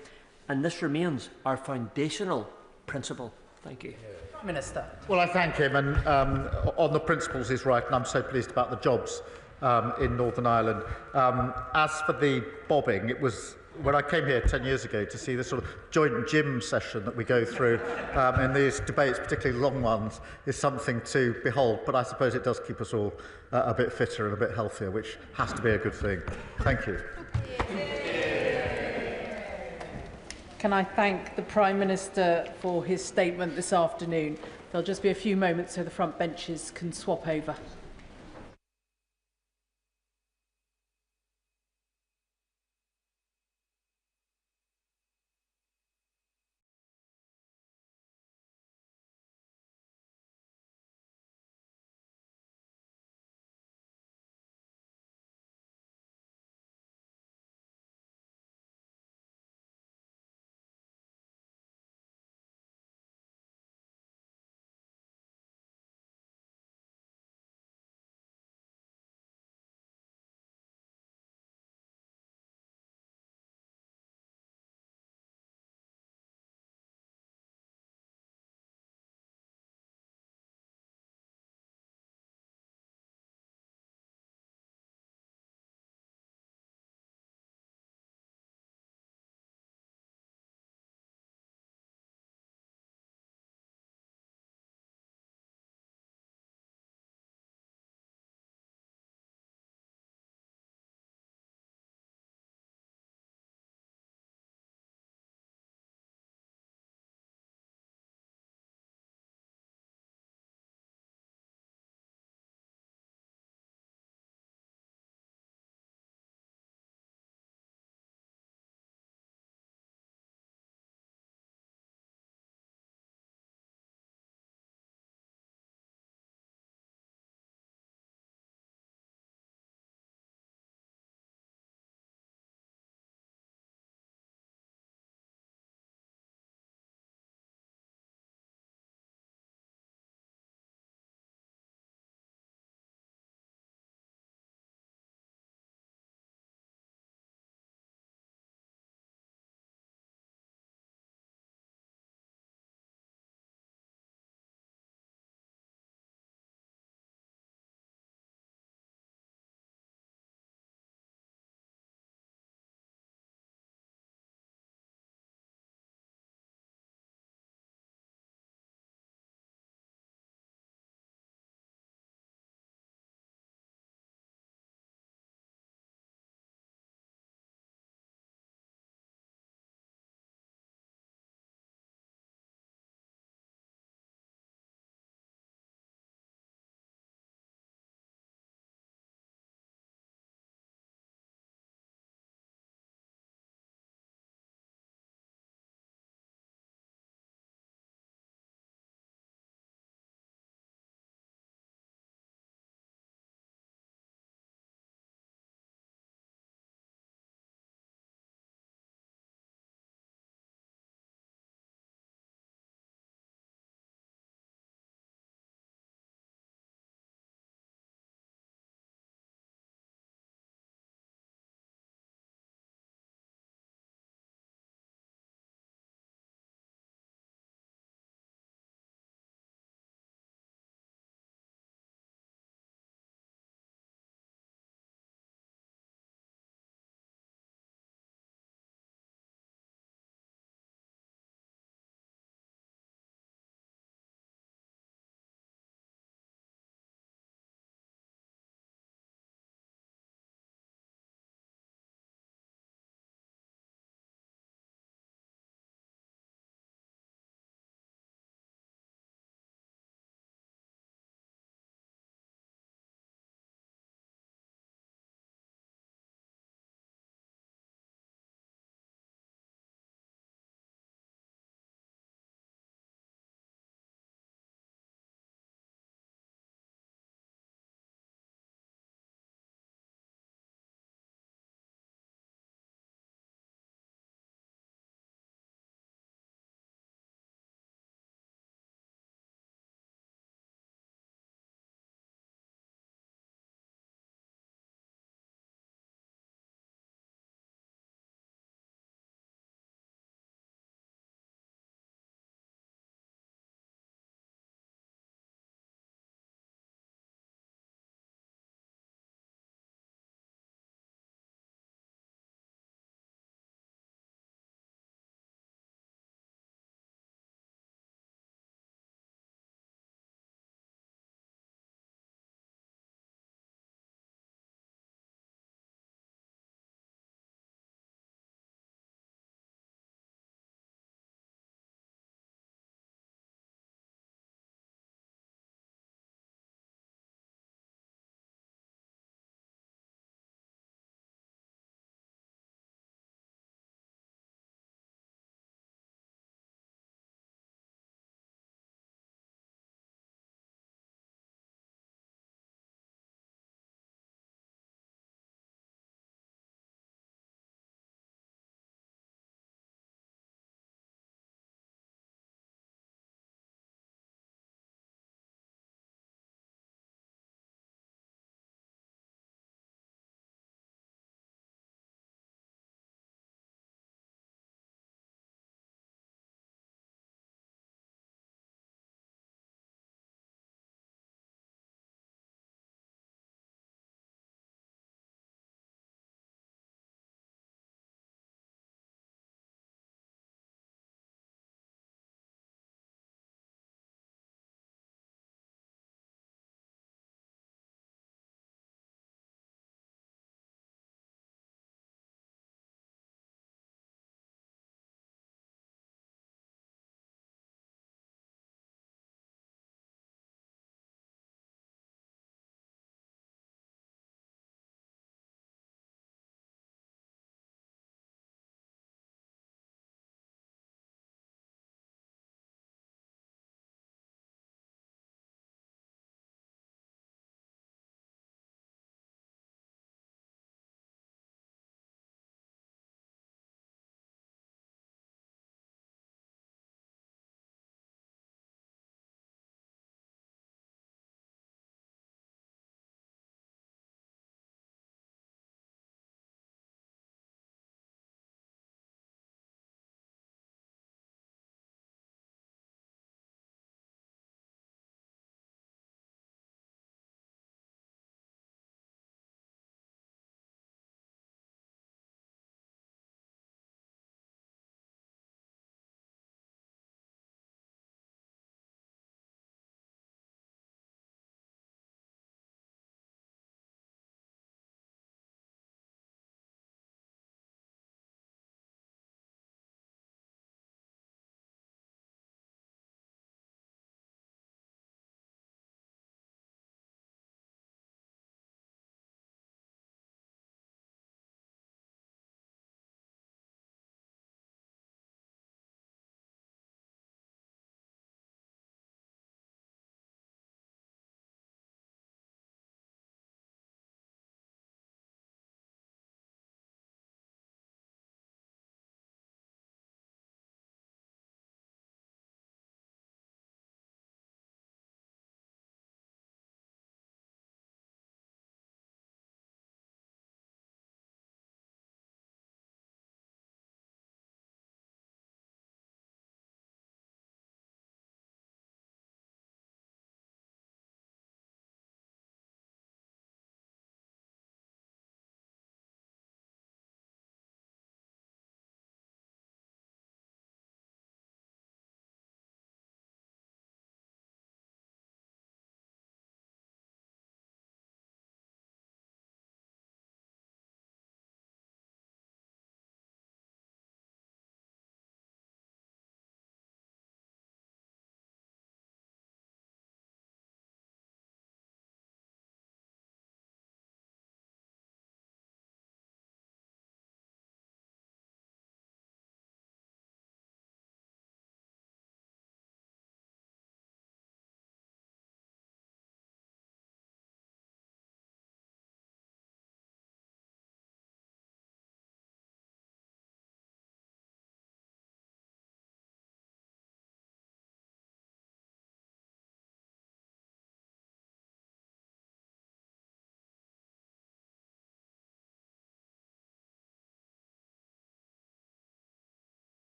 and this remains our foundational principle. Thank you. Prime Minister. Well, I thank him, and on the principles he's right, and I'm so pleased about the jobs in Northern Ireland. As for the bobbing, it was when I came here 10 years ago to see this sort of joint gym session that we go through in these debates, particularly long ones, is something to behold. But I suppose it does keep us all a bit fitter and a bit healthier, which has to be a good thing. Thank you. Can I thank the Prime Minister for his statement this afternoon? There'll just be a few moments so the front benches can swap over.